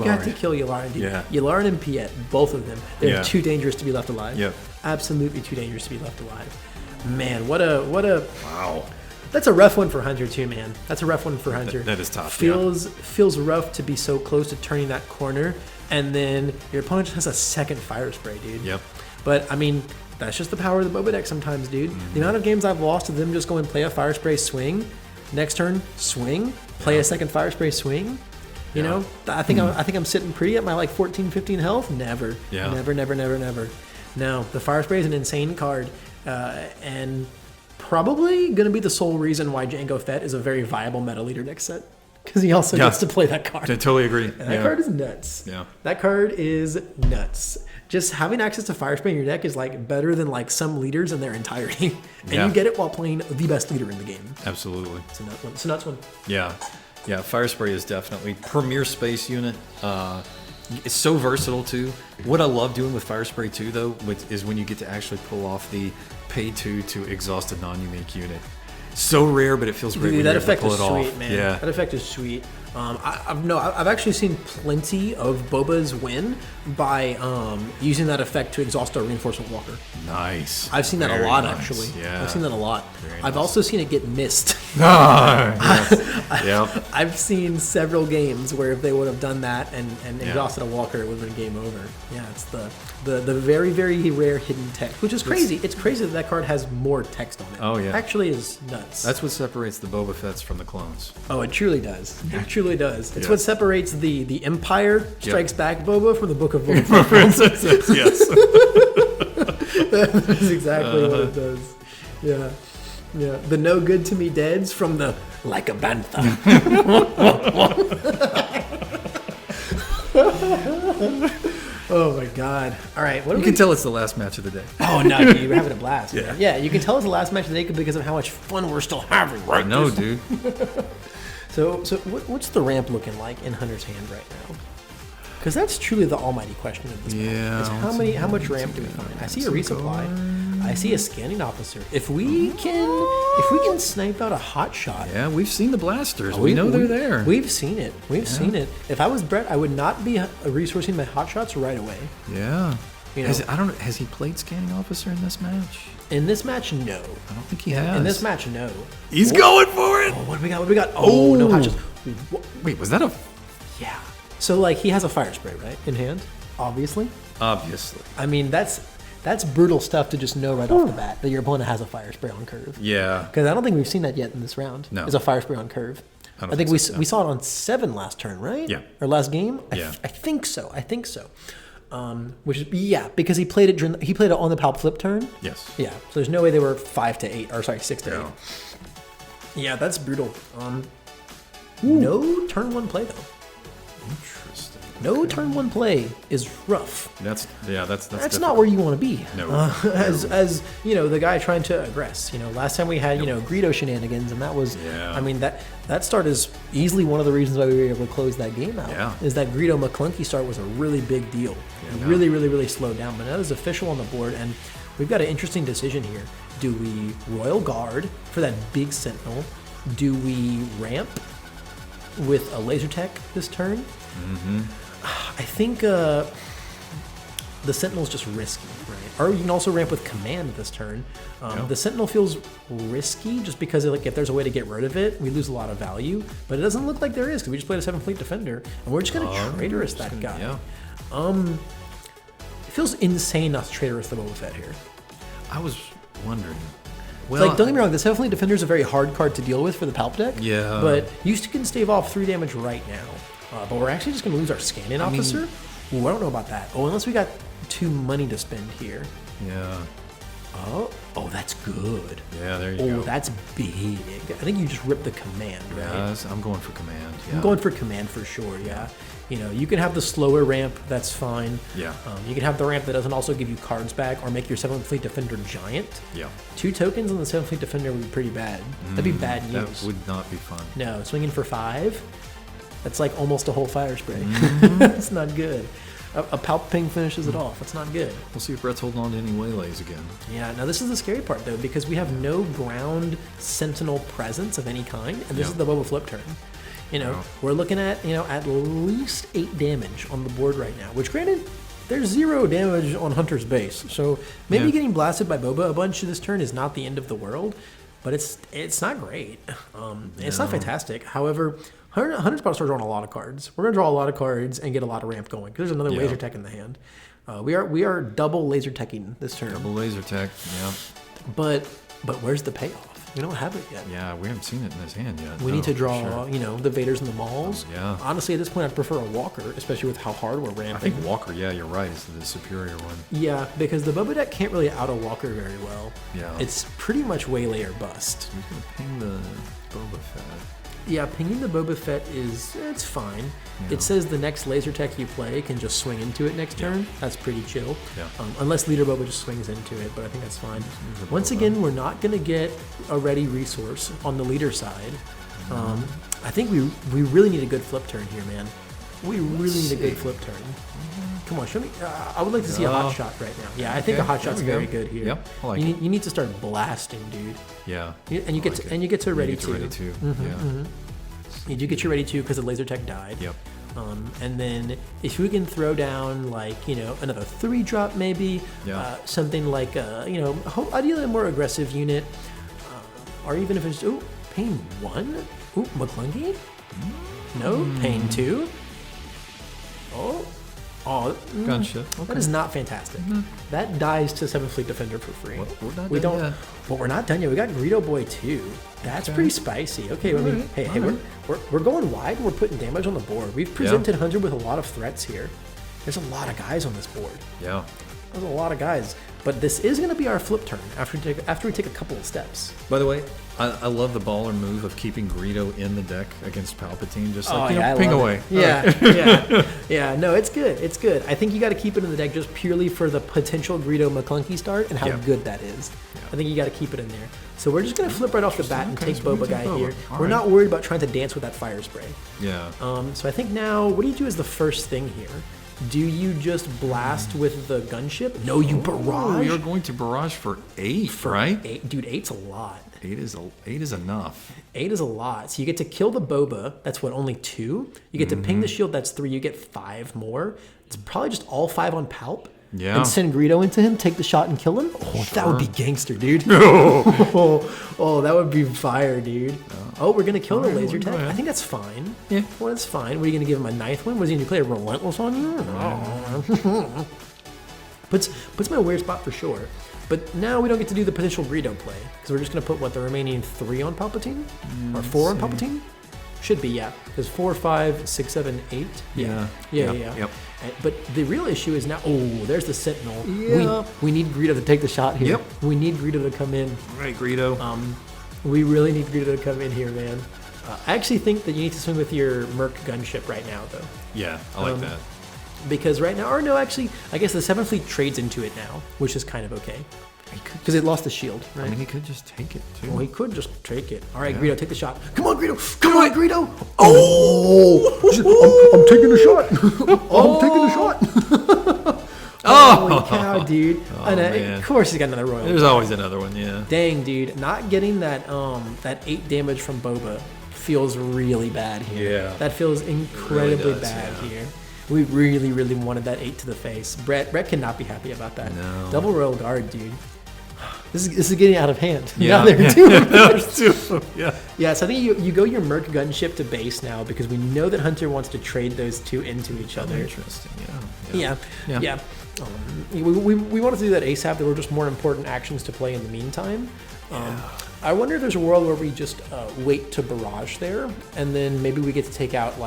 got to kill Yularen. Yeah. Yularen and Piet, both of them, they're too dangerous to be left alive. Yep. Absolutely too dangerous to be left alive. Man, what a wow. That's a rough one for Hunter too, man. That's a rough one for Hunter. That is tough. Feels rough to be so close to turning that corner, and then your opponent just has a second Fire Spray, dude. Yep. But I mean, that's just the power of the Boba deck sometimes, dude. Mm-hmm. The amount of games I've lost to them just go and play a Fire Spray, swing, next turn swing, play a second Fire Spray, swing. You know, I think I'm sitting pretty at my 14, 15 health. Never. Never. No, the Fire Spray is an insane card, and probably going to be the sole reason why Jango Fett is a very viable meta leader next set. Because he also gets to play that card. I totally agree. And that card is nuts. Yeah. That card is nuts. Just having access to Fire Spray in your deck is better than some leaders in their entirety. And you get it while playing the best leader in the game. Absolutely. It's a nuts one. Yeah. Yeah, Fire Spray is definitely premier space unit. It's so versatile too. What I love doing with Fire Spray too, though, is when you get to actually pull off the pay 2 to exhaust a non-unique unit. So rare, but it feels great. Dude, when that you're effect able is to pull it sweet, off. man. Yeah. That effect is sweet. I've actually seen plenty of Boba's win by using that effect to exhaust our Reinforcement Walker. Nice. I've seen that a lot, actually. Yeah. I've seen that a lot. Very I've nice. also seen it get missed. Yep. I've seen several games where if they would have done that and exhausted a Walker, it would have been game over. Yeah, it's the very, very rare hidden text, which is crazy. It's crazy that card has more text on it. Oh, yeah. Actually is nuts. That's what separates the Boba Fetts from the clones. Oh, it truly does. It truly does. It's what separates the Empire Strikes Back Boba from the Book of Boba Fett. Yes. That's exactly what it does. Yeah. Yeah. The no good to me deads from the like a bantha. Oh my God! All right, You can tell it's the last match of the day. Oh no, dude, you're having a blast. Yeah. Man. Yeah, you can tell it's the last match of the day because of how much fun we're still having. Right? I know, dude. So what's the ramp looking like in Hunter's hand right now? Because that's truly the almighty question at this point. Is how much ramp do we find? I see a resupply. I see a scanning officer. If we can snipe out a hot shot. Yeah, we've seen the blasters. We know they're there. We've seen it. We've seen it. If I was Brett, I would not be resourcing my hot shots right away. Yeah. You know, has he played scanning officer in this match? In this match, no. I don't think he has. In this match, no. He's going for it. Oh, what do we got? What do we got? Oh, no hot shots. Wait, was that a? Yeah. So like he has a fire spray, right, in hand, obviously. Obviously. I mean that's brutal stuff to just know right off the bat that your opponent has a fire spray on curve. Yeah. Because I don't think we've seen that yet in this round. No. Is a fire spray on curve. I think we saw it on 7 last turn, right? Yeah. Or last game. Yeah. I think so. Which is because he played it on the Palp flip turn. Yes. Yeah. So there's no way they were 5 to 8 or sorry 6 to 8. Yeah, that's brutal. No turn 1 play though. Interesting. No turn 1 play is rough. That's not where you want to be. No. As you know, the guy trying to aggress. You know, last time we had Greedo shenanigans, and that was. Yeah. I mean that start is easily one of the reasons why we were able to close that game out. Yeah. Is that Greedo McClunky start was a really big deal. Really, really, really slowed down. But now there's official on the board, and we've got an interesting decision here. Do we Royal Guard for that big Sentinel? Do we ramp with a laser tech this turn? Mm-hmm. I think the Sentinel's just risky, right? Or you can also ramp with Command this turn. The Sentinel feels risky just because if there's a way to get rid of it, we lose a lot of value. But it doesn't look like there is because we just played a 7 Fleet Defender, and we're just going to Traitorous that guy. Yeah. It feels insane not to Traitorous the Boba Fett here. I was wondering. Well, don't get me wrong, the 7 Fleet Defender is a very hard card to deal with for the Palp deck. Yeah. But you can stave off 3 damage right now. But we're actually just going to lose our Scanning Officer? Ooh, I don't know about that. Oh, unless we got 2 money to spend here. Yeah. Oh, that's good. Yeah, there you go. Oh, that's big. I think you just ripped the Command, right? Yes, I'm going for Command. Yeah. I'm going for Command for sure, yeah. You can have the slower ramp, that's fine. Yeah. You can have the ramp that doesn't also give you cards back or make your 7th Fleet Defender giant. Yeah. 2 tokens on the 7th Fleet Defender would be pretty bad. That'd be bad news. That would not be fun. No, swinging for 5, that's like almost a whole fire spray. That's not good. A Palp ping finishes it off. That's not good. We'll see if Brett's holding on to any waylays again. Yeah, now this is the scary part, though, because we have no ground Sentinel presence of any kind, and this is the Boba flip turn. We're looking at, at least 8 damage on the board right now, which granted, there's 0 damage on Hunter's base. So maybe getting blasted by Boba a bunch this turn is not the end of the world, but it's not great. It's not fantastic. However, Hunter's about to start drawing a lot of cards. We're going to draw a lot of cards and get a lot of ramp going, because there's another laser tech in the hand. We are double laser teching this turn. Double laser tech, yeah. But where's the payoff? We don't have it yet. Yeah, we haven't seen it in his hand yet. We need to draw, the Vaders and the Mauls. Yeah. Honestly, at this point, I'd prefer a Walker, especially with how hard we're ramping. I think Walker, yeah, you're right, is the superior one. Yeah, because the Boba deck can't really auto Walker very well. Yeah. It's pretty much waylay or bust. Who's going to ping the Boba Fett? Yeah, pinging the Boba Fett it's fine. Yeah. It says the next laser tech you play can just swing into it next turn. That's pretty chill. Yeah. Unless Leader Boba just swings into it, but I think that's fine. Once again, we're not going to get a ready resource on the leader side. I think we really need a good flip turn here, man. We really need a good flip turn. Come on, show me. I would like to see a hot shot right now. Yeah, I think a hot shot's very good here. Yep, I like you need to start blasting, dude. Yeah. And you get to ready too. Yeah. You do get your ready too because the laser tech died. Yep. And then if we can throw down another 3-drop maybe, something like ideally a more aggressive unit, or even if it's pain 1, McClunky, no pain 2. Gotcha. Okay. That is not fantastic. That dies to 7 Fleet Defender for free. Well, we're not done yet. But we're not done yet. We got Greedo Boy 2. That's pretty spicy. Okay, we're going wide. We're putting damage on the board. We've presented Hunter with a lot of threats here. There's a lot of guys on this board. Yeah. There's a lot of guys. But this is going to be our flip turn after we take a couple of steps. By the way, I love the baller move of keeping Greedo in the deck against Palpatine, just like, ping away. Yeah. No, it's good. It's good. I think you got to keep it in the deck just purely for the potential Greedo McClunky start and how good that is. Yeah. I think you got to keep it in there. So we're just going to flip right off the bat and take Boba Guy here. We're not worried about trying to dance with that fire spray. Yeah. So I think now, what do you do as the first thing here? Do you just blast with the gunship? No, you barrage. You're going to barrage for 8, right? 8, dude, 8's a lot. 8 is enough. 8 is a lot. So you get to kill the Boba. That's what, only 2? You get to ping the shield. That's 3. You get 5 more. It's probably just all 5 on Palp. Yeah. And send Greedo into him, take the shot and kill him. Oh, sure. That would be gangster, dude. oh, that would be fire, dude. Oh, we're gonna kill the laser tag. I think that's fine. Yeah. Well, that's fine. What are you gonna give him a 9th one? Was he gonna play a relentless on you? Puts my weird spot for sure. But now we don't get to do the potential Greedo play because we're just gonna put the remaining 3 on Palpatine or 4 on Palpatine. Should be, yeah. Because 4, 5, 6, 7, 8. Yeah. Yep. But the real issue is now. Oh, there's the Sentinel. Yeah. We need Greedo to take the shot here. Yep. We need Greedo to come in. All right, Greedo. We really need Greedo to come in here, man. I actually think that you need to swing with your Merc gunship right now, though. Yeah, I like that. Because right now, or no, actually, I guess the 7th Fleet trades into it now, which is kind of okay. Because it lost the shield, right? I mean, he could just take it, too. Well, he could just take it. All right, Greedo, take the shot. Come on, Greedo. Come on, Greedo. Oh! I'm taking the shot. I'm taking the shot. Holy cow, dude. Man. Of course he's got another royal. There's always another one, yeah. Dang, dude. Not getting that 8 damage from Boba feels really bad here. Yeah. That feels incredibly bad here. We really, really wanted that 8 to the face. Brett cannot be happy about that. No. Double Royal Guard, dude. This is getting out of hand. Yeah. Now there are 2 of them. There's 2 of them, yeah. Yeah, so I think you go your Merc gunship to base now because we know that Hunter wants to trade those 2 into each other. Interesting, Yeah. We want to do that ASAP. There were just more important actions to play in the meantime. I wonder if there's a world where we just wait to barrage there, and then maybe we get to take out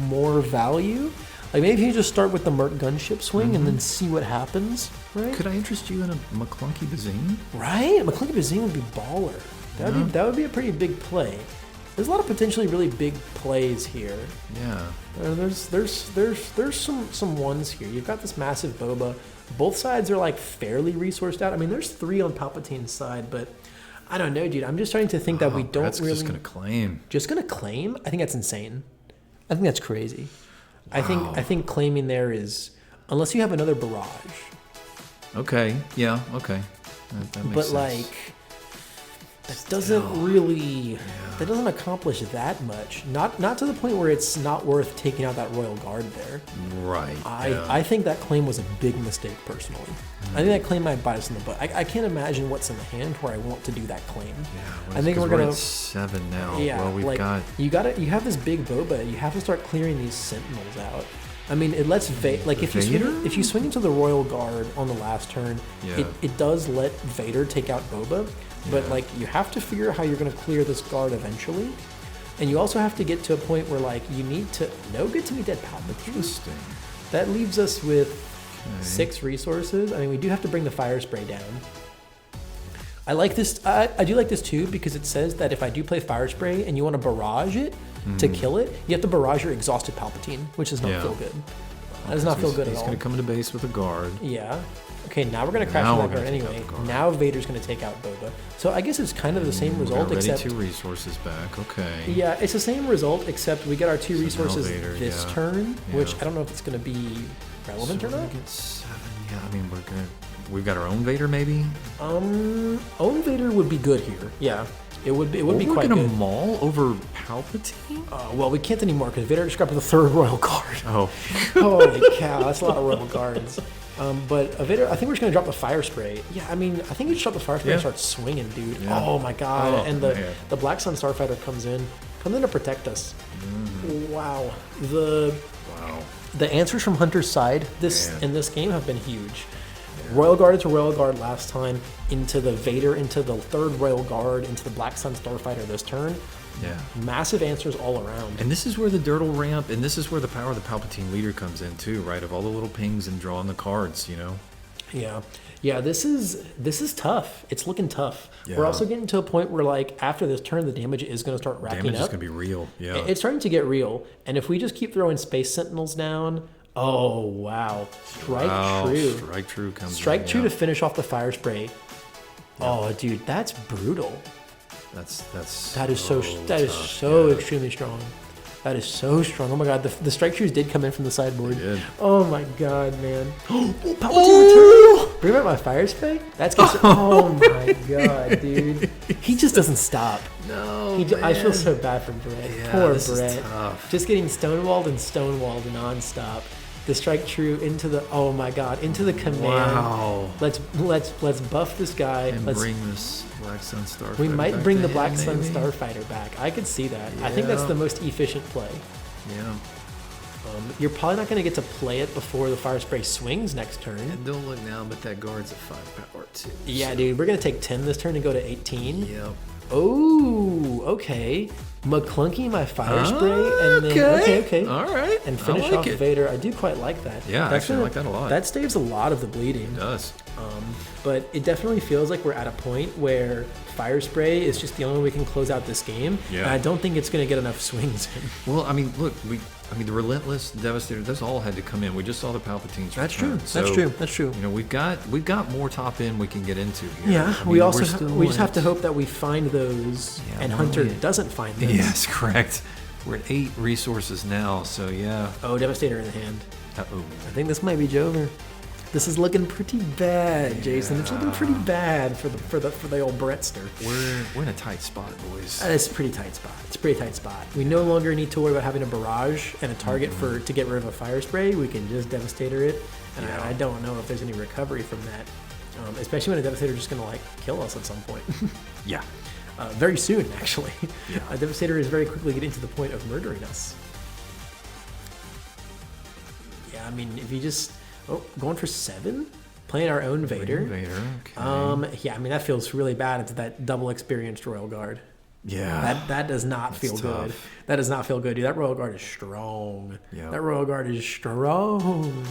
more value. Like maybe you just start with the Merc gunship swing and then see what happens, right? Could I interest you in a McClunky Bazine? Right, a McClunky Bazine would be baller. That would be a pretty big play. There's a lot of potentially really big plays here. Yeah. There's some ones here. You've got this massive Boba. Both sides are fairly resourced out. I mean, there's 3 on Palpatine's side, but I don't know, dude. I'm just starting to think that we don't really. Just gonna claim. Just gonna claim? I think that's insane. I think that's crazy. Wow. I think claiming there is, unless you have another barrage. Okay. Yeah. Okay. That makes sense. That doesn't really. That doesn't accomplish that much. Not to the point where it's not worth taking out that Royal Guard there. Right. I think that claim was a big mistake personally. I think that claim might bite us in the butt. I can't imagine what's in the hand where I want to do that claim. Yeah. I think we're gonna at 7 now. Yeah. Well, we've got. You have this big Boba. You have to start clearing these Sentinels out. I mean, it lets if you swing into the Royal Guard on the last turn, it does let Vader take out Boba. But you have to figure out how you're going to clear this guard eventually, and you also have to get to a point where you need to get to meet that Palpatine. Interesting. That leaves us with 6 resources. I mean, we do have to bring the fire spray down. I like this. I do like this too because it says that if I do play fire spray and you want to barrage it to kill it, you have to barrage your exhausted Palpatine, which does not feel good. That does not feel good at all. He's going to come into base with a guard. Yeah. Okay, now we're going to crash that guard anyway. Now Vader's going to take out Boba. So I guess it's kind of the same result, except 2 resources back. Okay. Yeah, it's the same result, except we get our 2 resources this turn, which I don't know if it's going to be relevant or not. Get 7. Yeah, I mean we've got our own Vader maybe. Own Vader would be good here. Yeah. It would be quite good. We're going to maul over Palpatine? Well, we can't anymore because Vader just grabbed the 3rd Royal Guard. Oh. Holy cow, that's a lot of Royal Guards. But Vader, I think we're just going to drop the fire spray. Yeah, I mean, I think you just drop the fire spray and start swinging, dude. Yeah. Oh, my God. And the Black Sun Starfighter comes in to protect us. Wow. The answers from Hunter's side in this game have been huge. Royal Guard to Royal Guard last time, into the Vader, into the 3rd Royal Guard, into the Black Sun Starfighter this turn. Yeah. Massive answers all around. And this is where the Dirtle ramp, and this is where the power of the Palpatine leader comes in too, right? Of all the little pings and drawing the cards, Yeah, this is tough. It's looking tough. Yeah. We're also getting to a point where, like, after this turn, the damage is going to start racking Damage up. is going to be real. Yeah. It's starting to get real. And if we just keep throwing Space Sentinels down, oh, wow. Strike True. Strike True comes Strike in, True yeah. to finish off the Fire Spray. Yeah. Oh, dude, that's brutal. That is so extremely strong. That is so strong. Oh my god, the strike shoes did come in from the sideboard. They did. Oh my god, man. Palpatine return. Bring back my fire spray? That's good. Oh my god, dude. He just doesn't stop. No, I feel so bad for Brett. Yeah, Poor this Brett. is tough. Just getting stonewalled nonstop. The strike true into the into the command. Wow. Let's buff this guy. And Let's bring this Black Sun Starfighter. We might back bring to the him, Black Sun maybe? Starfighter back. I could see that. I think that's Yeah. the most efficient play. Yeah. You're probably not going to get to play it before the Fire Spray swings next turn. And don't look now, but that guard's at 5 power too. Yeah, dude, we're going to take 10 this turn and go to 18. Yep. Oh, okay. McClunky my Fire Spray and then okay. All right. And finish I like off it. Vader. I do quite like that. Yeah, actually, I like that a lot. That saves a lot of the bleeding. It does. But it definitely feels like we're at a point where Fire Spray is just the only way we can close out this game. Yeah. And I don't think it's going to get enough swings in. Well, I mean, look, the Relentless, Devastator, those all had to come in. We just saw the Palpatines. That's return. true. So, That's true. You know, we've got more top end we can get into here. Yeah, I mean, we just have to hope that we find those, Yeah, and we're Hunter only- doesn't find those. Yes, correct. We're at 8 resources now, so yeah. Oh, Devastator in the hand. Uh-oh. I think this might be Jover. This is looking pretty bad, Jason. It's looking pretty bad for the old Brettster. We're in a tight spot, boys. It's a pretty tight spot. It's a pretty tight spot. We no longer need to worry about having a barrage and a target to get rid of a Fire Spray. We can just Devastator it, and Yeah. I don't know if there's any recovery from that, especially when a Devastator is just going to kill us at some point. Yeah. Very soon, actually. Yeah. A Devastator is very quickly getting to the point of murdering us. Yeah, I mean, if you just going for 7, playing our own Vader. Okay. Yeah, I mean that feels really bad. It's that double experienced Royal Guard. Yeah. That does not feel good. tough. That does not feel good, dude. That Royal Guard is strong. Yeah. That Royal Guard is strong.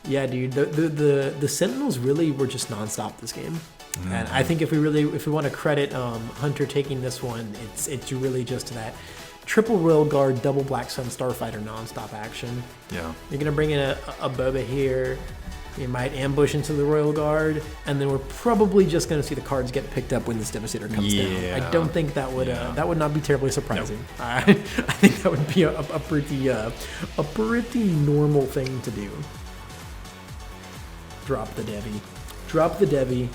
Yeah, dude. The Sentinels really were just nonstop this game. And I think if we want to credit Hunter taking this one, it's really just that triple Royal Guard, double Black Sun Starfighter nonstop action. Yeah. You're gonna bring in a Boba here. You might ambush into the Royal Guard, and then we're probably just gonna see the cards get picked up when this Devastator comes down. I don't think that would not be terribly surprising. Nope. I think that would be a pretty normal thing to do. Drop the Devi. Drop the Devi.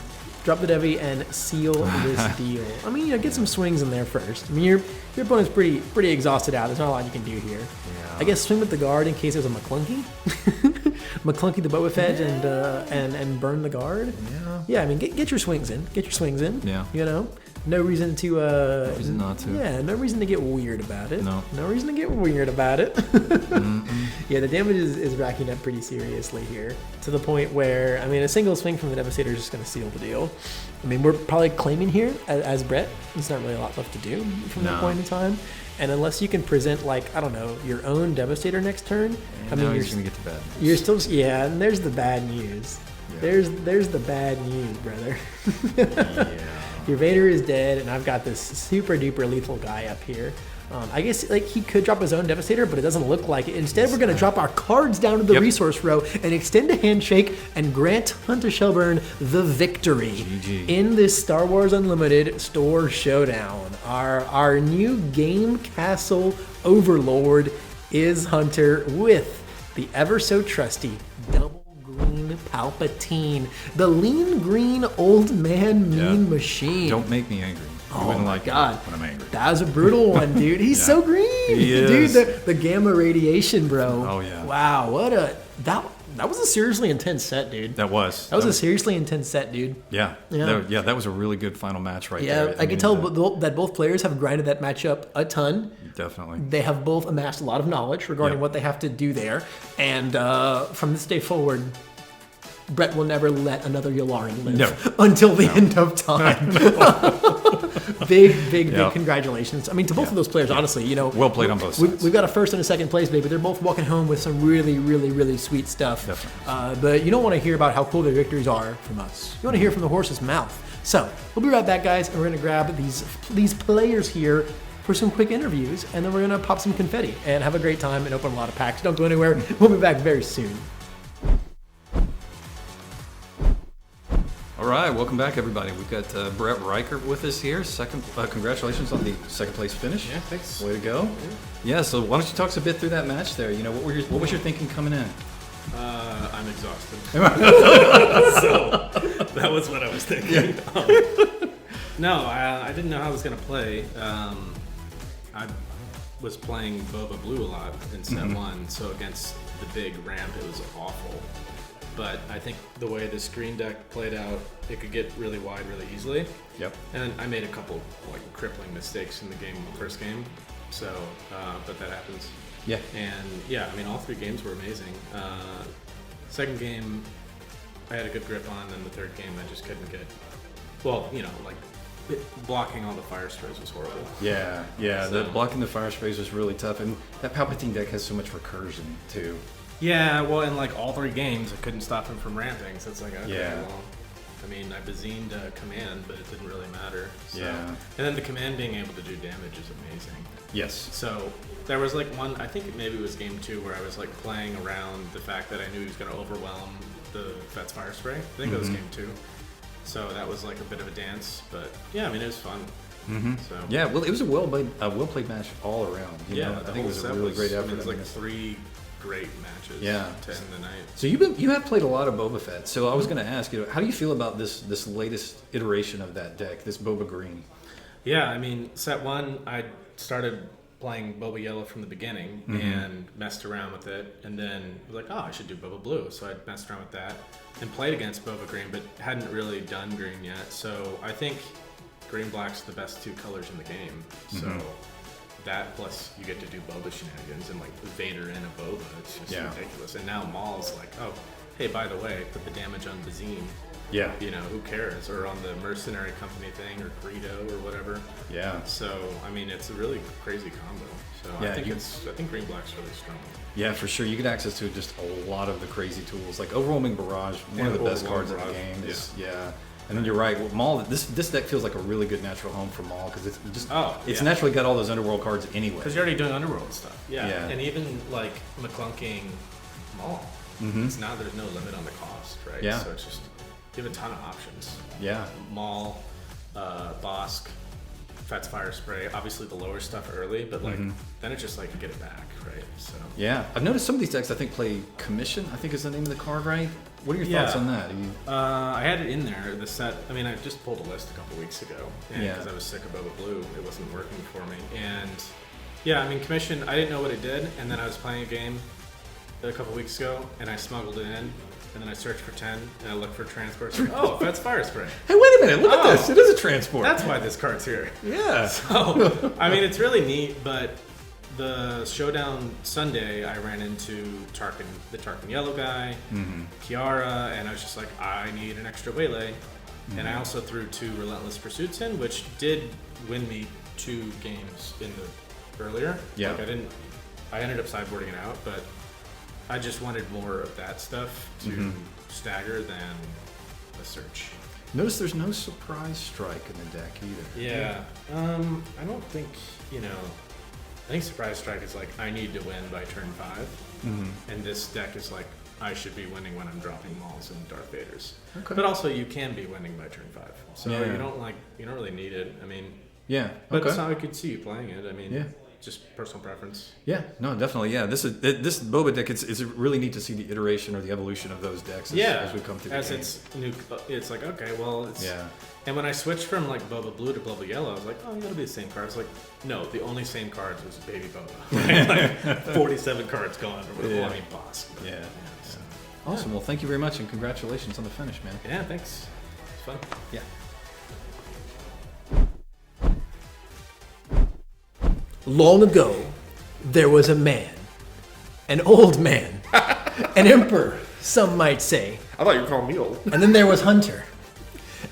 Drop the Devi and seal this deal. I mean, get some swings in there first. I mean, your opponent's pretty exhausted out. There's not a lot you can do here. Yeah. I guess swing with the guard in case there's a McClunky. McClunky the Boba Fett and burn the guard. Yeah. Yeah, I mean, get your swings in. Get your swings in. Yeah. You know? No reason to No reason not to. Yeah, no reason to get weird about it. No. No reason to get weird about it. Yeah, the damage is racking up pretty seriously here, to the point where, I mean, a single swing from the Devastator is just going to seal the deal. I mean, we're probably claiming here as Brett. There's not really a lot left to do from that point in time. And unless you can present, I don't know, your own Devastator next turn, I mean, you're going to get the bad news. You're still, yeah, and there's the bad news. Yeah. There's the bad news, brother. Yeah. Your Vader is dead, and I've got this super duper lethal guy up here. I guess he could drop his own Devastator, but it doesn't look like it. Instead, we're going to drop our cards down to the resource row and extend a handshake and grant Hunter Shelburne the victory GG. in this Star Wars Unlimited Store Showdown. Our new Game Castle Overlord is Hunter with the ever so trusty double green Palpatine, the lean green old man mean machine. Don't make me angry. You Oh wouldn't my like God. it when I'm angry. That was a brutal one, dude. He's so green. He is. Dude, the gamma radiation, bro. Oh, yeah. Wow, that was a seriously intense set, dude. That was a seriously intense set, dude. Yeah. That was a really good final match right there. Yeah, I can tell that both players have grinded that matchup a ton. Definitely. They have both amassed a lot of knowledge regarding what they have to do there. And from this day forward, Brett will never let another Yularen live until the end of time. big congratulations. I mean, to both of those players, honestly, you know. Well played on both sides. We've got a first and a second place, baby. They're both walking home with some really sweet stuff. Definitely. But you don't want to hear about how cool their victories are from us. You want to hear from the horse's mouth. So we'll be right back, guys, and we're going to grab these players here for some quick interviews, and then we're going to pop some confetti and have a great time and open a lot of packs. Don't go anywhere. We'll be back very soon. All right, welcome back, everybody. We've got Brett Riker with us here. Congratulations on the second place finish. Yeah, thanks. Way to go. Yeah, so why don't you talk us a bit through that match there? You know, what was your thinking coming in? I'm exhausted. So that was what I was thinking. No, I didn't know how I was going to play. I was playing Boba Blue a lot in set one, so against the big ramp, it was awful. But I think the way the screen deck played out, it could get really wide really easily. Yep. And I made a couple crippling mistakes in the first game. So, but that happens. Yeah. And yeah, I mean, all three games were amazing. Second game, I had a good grip on, and the third game, I just couldn't get. Well, you know, blocking all the fire sprays was horrible. Yeah. So, blocking the fire sprays was really tough, and that Palpatine deck has so much recursion too. Yeah, well, in all three games, I couldn't stop him from ramping. So it's like, okay, Yeah. well, I mean, I bazined a command, but it didn't really matter. So. Yeah. And then the command being able to do damage is amazing. Yes. So there was one, I think maybe it was game 2, where I was playing around the fact that I knew he was going to overwhelm the Fett's fire spray. I think it was game 2. So that was a bit of a dance, but yeah, I mean, it was fun. So Yeah, well, it was a well-played match all around. You know? the I think it whole was a set really great effort. It was 3 great matches to end the night. So you have played a lot of Boba Fett. So I was going to ask you, how do you feel about this latest iteration of that deck, this Boba Green? Yeah, I mean, set 1, I started playing Boba Yellow from the beginning and messed around with it, and then was like, oh, I should do Boba Blue. So I messed around with that and played against Boba Green, but hadn't really done Green yet. So I think Green Black's the best 2 colors in the game. So that plus you get to do Boba shenanigans and Vader in a Boba. It's just ridiculous. And now Maul's oh, hey, by the way, put the damage on Bazine. Yeah. You know, who cares? Or on the Mercenary Company thing, or Greedo, or whatever. Yeah. So, I mean, it's a really crazy combo. So Yeah, I think Green Black's really strong. Yeah, for sure. You get access to just a lot of the crazy tools, like Overwhelming Barrage, one of the best cards in the game. Yeah. And then you're right. Well, Maul, this deck feels like a really good natural home for Maul because it's naturally got all those Underworld cards anyway. Because you're already doing Underworld stuff. Yeah. And even McClunking Maul. It's now there's no limit on the cost, right? Yeah. So it's just you have a ton of options. Yeah. Maul, Bosk, Fett's Fire Spray, obviously the lower stuff early, but then it's just you get it back, right? So yeah, I've noticed some of these decks I think play Commission. I think is the name of the card, right? What are your thoughts on that? I had it in there. The set. I mean, I just pulled a list a couple weeks ago, because I was sick of Boba Blue. It wasn't working for me, and yeah, I mean, Commission. I didn't know what it did, and then I was playing a game a couple weeks ago, and I smuggled it in. And then I searched for 10, and I looked for transport. Oh, Fett's Fire Spray. Hey, wait a minute! Look at this. It is a transport. That's why this card's here. Yeah. So, I mean, it's really neat, but the Showdown Sunday, I ran into the Tarkin Yellow guy, Kiara, and I was just I need an extra waylay. And I also threw 2 Relentless Pursuits in, which did win me 2 games in the earlier. Yeah. I ended up sideboarding it out, but I just wanted more of that stuff to stagger than a search. Notice there's no Surprise Strike in the deck either. Yeah. I don't think, I think Surprise Strike is I need to win by turn 5. And this deck is I should be winning when I'm dropping Mauls and Darth Vaders. Okay. But also you can be winning by turn 5. So Yeah. you don't really need it. I mean, Yeah. but Okay. it's how I could see you playing it. I mean, Yeah. just personal preference. Yeah, no, definitely. Yeah, this Boba deck. It's really neat to see the iteration or the evolution of those decks as we come through. As the game. it's new, it's okay, well, it's Yeah. And when I switched from Boba Blue to Boba Yellow, I was oh, it'll be the same cards. No, the only same cards was Baby Boba. Right? 47 cards gone, or whatever. Yeah. Well, I mean, Bosk. Yeah. So. Awesome. Well, thank you very much, and congratulations on the finish, man. Yeah, thanks. It's fun. Yeah. Long ago, there was a man, an old man, an emperor, some might say. I thought you were calling me old. And then there was Hunter.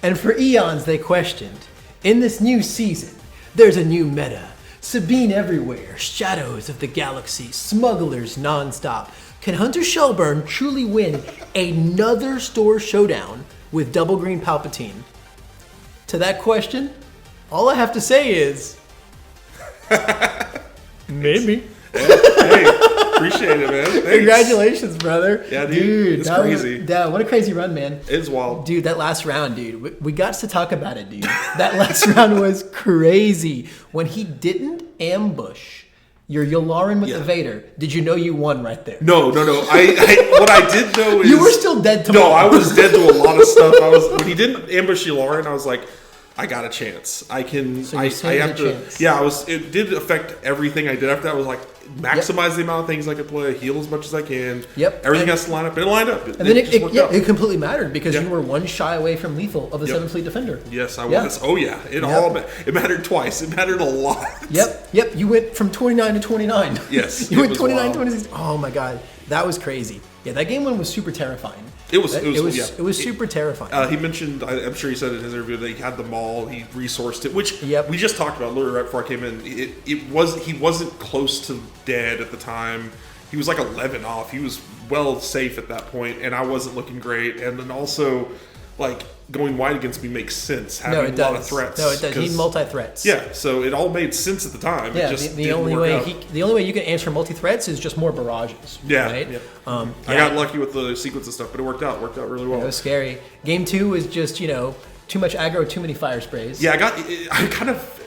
And for eons they questioned, In this new season, there's a new meta. Sabine everywhere, shadows of the galaxy, smugglers nonstop. Can Hunter Shelburne truly win another store showdown with double green Palpatine? To that question, all I have to say is... maybe. Hey, appreciate it, man. Thanks. Congratulations, brother. Yeah, dude, it's crazy. What a crazy run, man. It's wild. Dude, that last round, dude, we got to talk about it, dude. That last round was crazy. When he didn't ambush your Yularen with the Vader, did you know you won right there? No. I what I did know is... You were still dead to No, I was dead to a lot of stuff. When he didn't ambush Yularen, I was like, I got a chance. I can. So I have to. chance. Yeah, it did affect everything I did after that. I was like, maximize the amount of things I could play, heal as much as I can. Yep. Everything has to line up. And it lined up. And then it completely mattered because you were one shy away from lethal of the 7th Fleet Defender. Yes, I was. Oh yeah, it mattered twice. It mattered a lot. Yep. You went from 29 to 29. Yes. You went 29 to 26. Oh my god, that was crazy. Yeah, that game one was super terrifying. It was super terrifying. He mentioned, I'm sure he said in his interview that he had the mall, he resourced it, which we just talked about literally right before I came in. He wasn't close to dead at the time. He was like 11 off. He was well safe at that point, and I wasn't looking great. And then also, like, going wide against me makes sense. Having a lot of threats. No, it does. He multi-threats. Yeah, so it all made sense at the time. Yeah, it just the only way you can answer multi-threats is just more barrages. Yeah, right? I got lucky with the sequence and stuff, but it worked out really well. It was scary. Game 2 was just too much aggro, too many fire sprays. Yeah,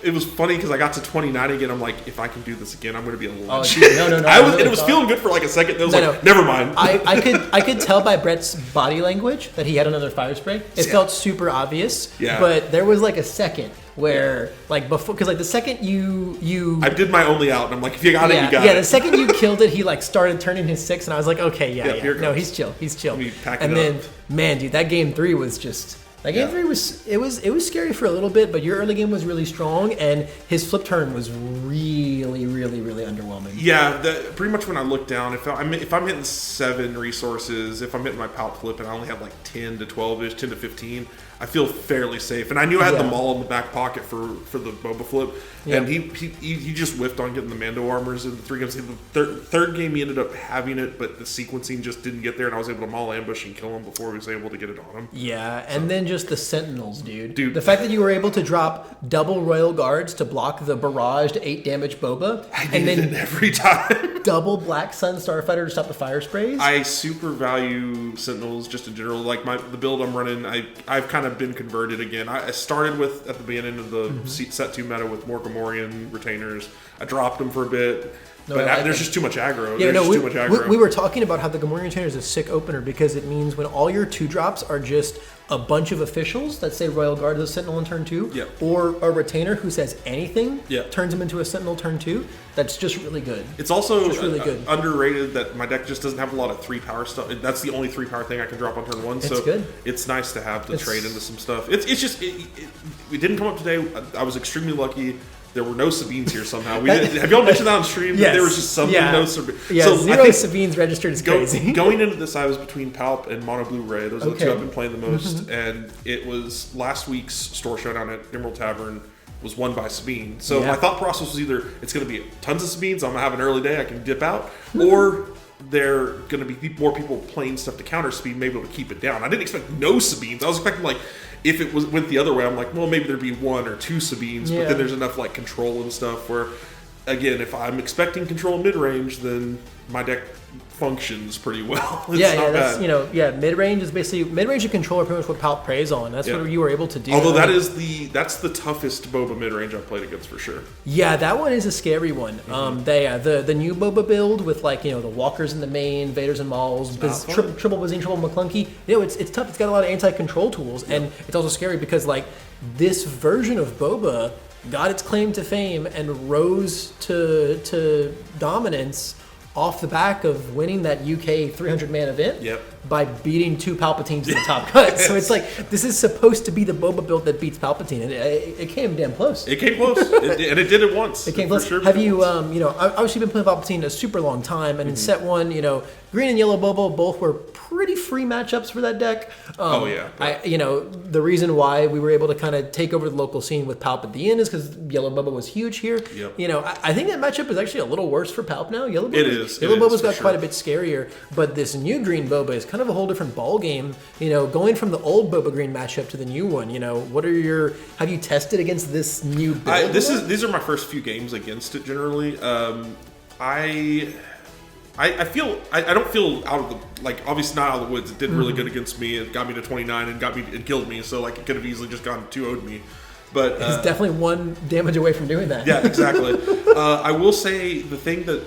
it was funny because I got to 29 again. I'm like, if I can do this again, I'm going to be a legend. Oh, dude, no. It was feeling good for like a second. Then I was like, never mind. I could tell by Brett's body language that he had another fire spray. It felt super obvious. Yeah. But there was like a second where, like before, because like the second you I did my only out, and I'm like, if you got it, you got it. Yeah, the second you killed it, he like started turning his 6, and I was like, okay, yeah. No, he's chill. And then, man, dude, that game 3 was just. That game 3 was scary for a little bit, but your early game was really strong, and his flip turn was really, really, really underwhelming. Yeah, pretty much when I look down, if I'm hitting 7 resources, if I'm hitting my palp flip, and I only have like 10 to 12ish, 10 to 15, I feel fairly safe. And I knew I had them all in the back pocket for the Boba flip, and he just whiffed on getting the Mando armors in the 3 games. The third game he ended up having it, but the sequencing just didn't get there, and I was able to maul ambush and kill him before he was able to get it on him. Yeah, and then just the Sentinels, dude. The fact that you were able to drop double Royal Guards to block the barraged 8 damage Boba, and then every time double Black Sun Starfighter to stop the fire sprays. I super value Sentinels just in general. Like the build I'm running, I've kind of been converted again. I started with at the beginning of the set 2 meta with more Gamorrean retainers. I dropped them for a bit. But there's just too much aggro. Yeah, too much aggro. We were talking about how the Gamorrean Retainer is a sick opener because it means when all your 2-drops are just a bunch of officials that say Royal Guard is a Sentinel in turn 2, or a Retainer who says anything turns him into a Sentinel turn 2, that's just really good. It's also just really good. Underrated that my deck just doesn't have a lot of 3-power stuff. That's the only 3-power thing I can drop on turn 1. So good. It's nice to have to trade into some stuff. It didn't come up today. I was extremely lucky. There were no Sabines here somehow. Have y'all mentioned that on stream? Yes. There was just something no Sabines. Yeah, so 0 Sabines registered is crazy. Going into this, I was between Palp and Mono Blue Ray. Those are the 2 I've been playing the most. And it was last week's store showdown at Emerald Tavern was won by Sabine. So my thought process was either it's going to be tons of Sabines, I'm going to have an early day, I can dip out, or there are going to be more people playing stuff to counter Sabine, maybe able to keep it down. I didn't expect no Sabines. I was expecting like, if it went the other way, I'm like, well, maybe there'd be 1 or 2 Sabines, but then there's enough like control and stuff where, again, if I'm expecting control mid-range, then my deck functions pretty well. It's not bad. Mid-range is basically mid-range and control are pretty much what Palp preys on. That's what you were able to do. Although that's the toughest Boba mid-range I've played against for sure. Yeah, that one is a scary one. The new Boba build with the walkers in the main, Vaders and Mauls, triple Bazine, triple McClunky. It's tough. It's got a lot of anti-control tools, and it's also scary because this version of Boba got its claim to fame and rose to dominance off the back of winning that UK 300-man event by beating 2 Palpatines in the top cut. So it's like, this is supposed to be the Boba build that beats Palpatine, and it came damn close. It came close, and it did it once. It came close. Have you, I've obviously been playing Palpatine a super long time, and in set 1, green and yellow Boba both were pretty free matchups for that deck. The reason why we were able to kind of take over the local scene with Palp at the end is because yellow Boba was huge here. Yep. I think that matchup is actually a little worse for Palp now. Yellow Boba's Boba's got quite a bit scarier, but this new green Boba is kind of a whole different ball game. Going from the old Boba green matchup to the new one. Have you tested against this new build? These are my first few games against it generally. I don't feel out of the, obviously not out of the woods. It did really good against me. It got me to 29 and killed me. So it could have easily just gone 2-0'd me. But he's definitely 1 damage away from doing that. Yeah, exactly. I will say the thing that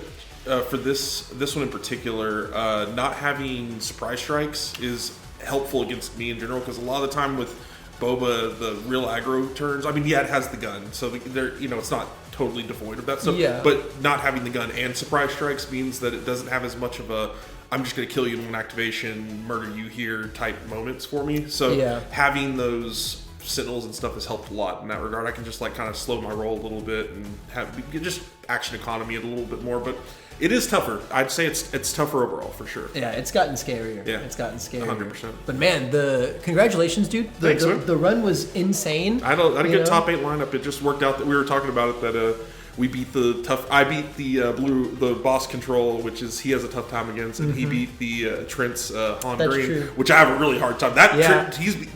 for this one in particular, not having surprise strikes is helpful against me in general, because a lot of the time with Boba, the real aggro turns, it has the gun, so it's not totally devoid of that stuff. Yeah. But not having the gun and surprise strikes means that it doesn't have as much of a I'm just going to kill you in one activation, murder you here type moments for me. So having those Sentinels and stuff has helped a lot in that regard. I can just kind of slow my roll a little bit and have just action economy it a little bit more, but it is tougher. I'd say it's tougher overall for sure. Yeah, it's gotten scarier. Yeah, it's gotten scarier. 100%. But man, congratulations, dude. Thanks, man. The run was insane. I had a good top 8 lineup. It just worked out that we were talking about it that we beat I beat the boss control, which is he has a tough time against, and he beat the Trent's Han Green, true. which I have a really hard time.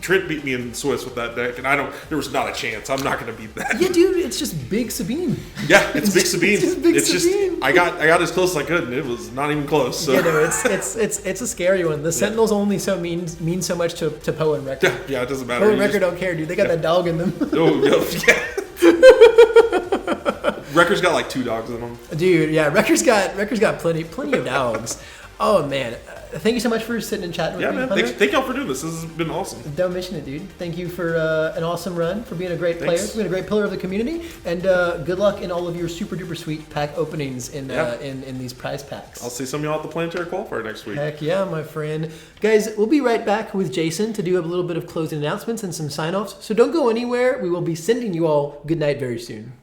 Trent beat me in Swiss with that deck, and there was not a chance. I'm not going to beat that. Yeah, dude, it's just Big Sabine. Yeah, it's Big Sabine. It's just Sabine. I got as close as I could, and it was not even close. So. Yeah, no, it's a scary one. The Sentinels only mean so much to Poe and Wrecker. Yeah, it doesn't matter. Poe and Wrecker don't care, dude. They got that dog in them. Oh, yeah. Wrecker's got 2 dogs in him. Dude, yeah, Wrecker's got plenty of dogs. Oh man, thank you so much for sitting and chatting with me. Yeah, man. Thank y'all for doing this. This has been awesome. Don't mention it, dude. Thank you for an awesome run, for being a great player, for being a great pillar of the community, and good luck in all of your super duper sweet pack openings in these prize packs. I'll see some of y'all at the Planetary Qualifier next week. Heck yeah, my friend. Guys, we'll be right back with Jason to do a little bit of closing announcements and some sign-offs, so don't go anywhere. We will be sending you all good night very soon.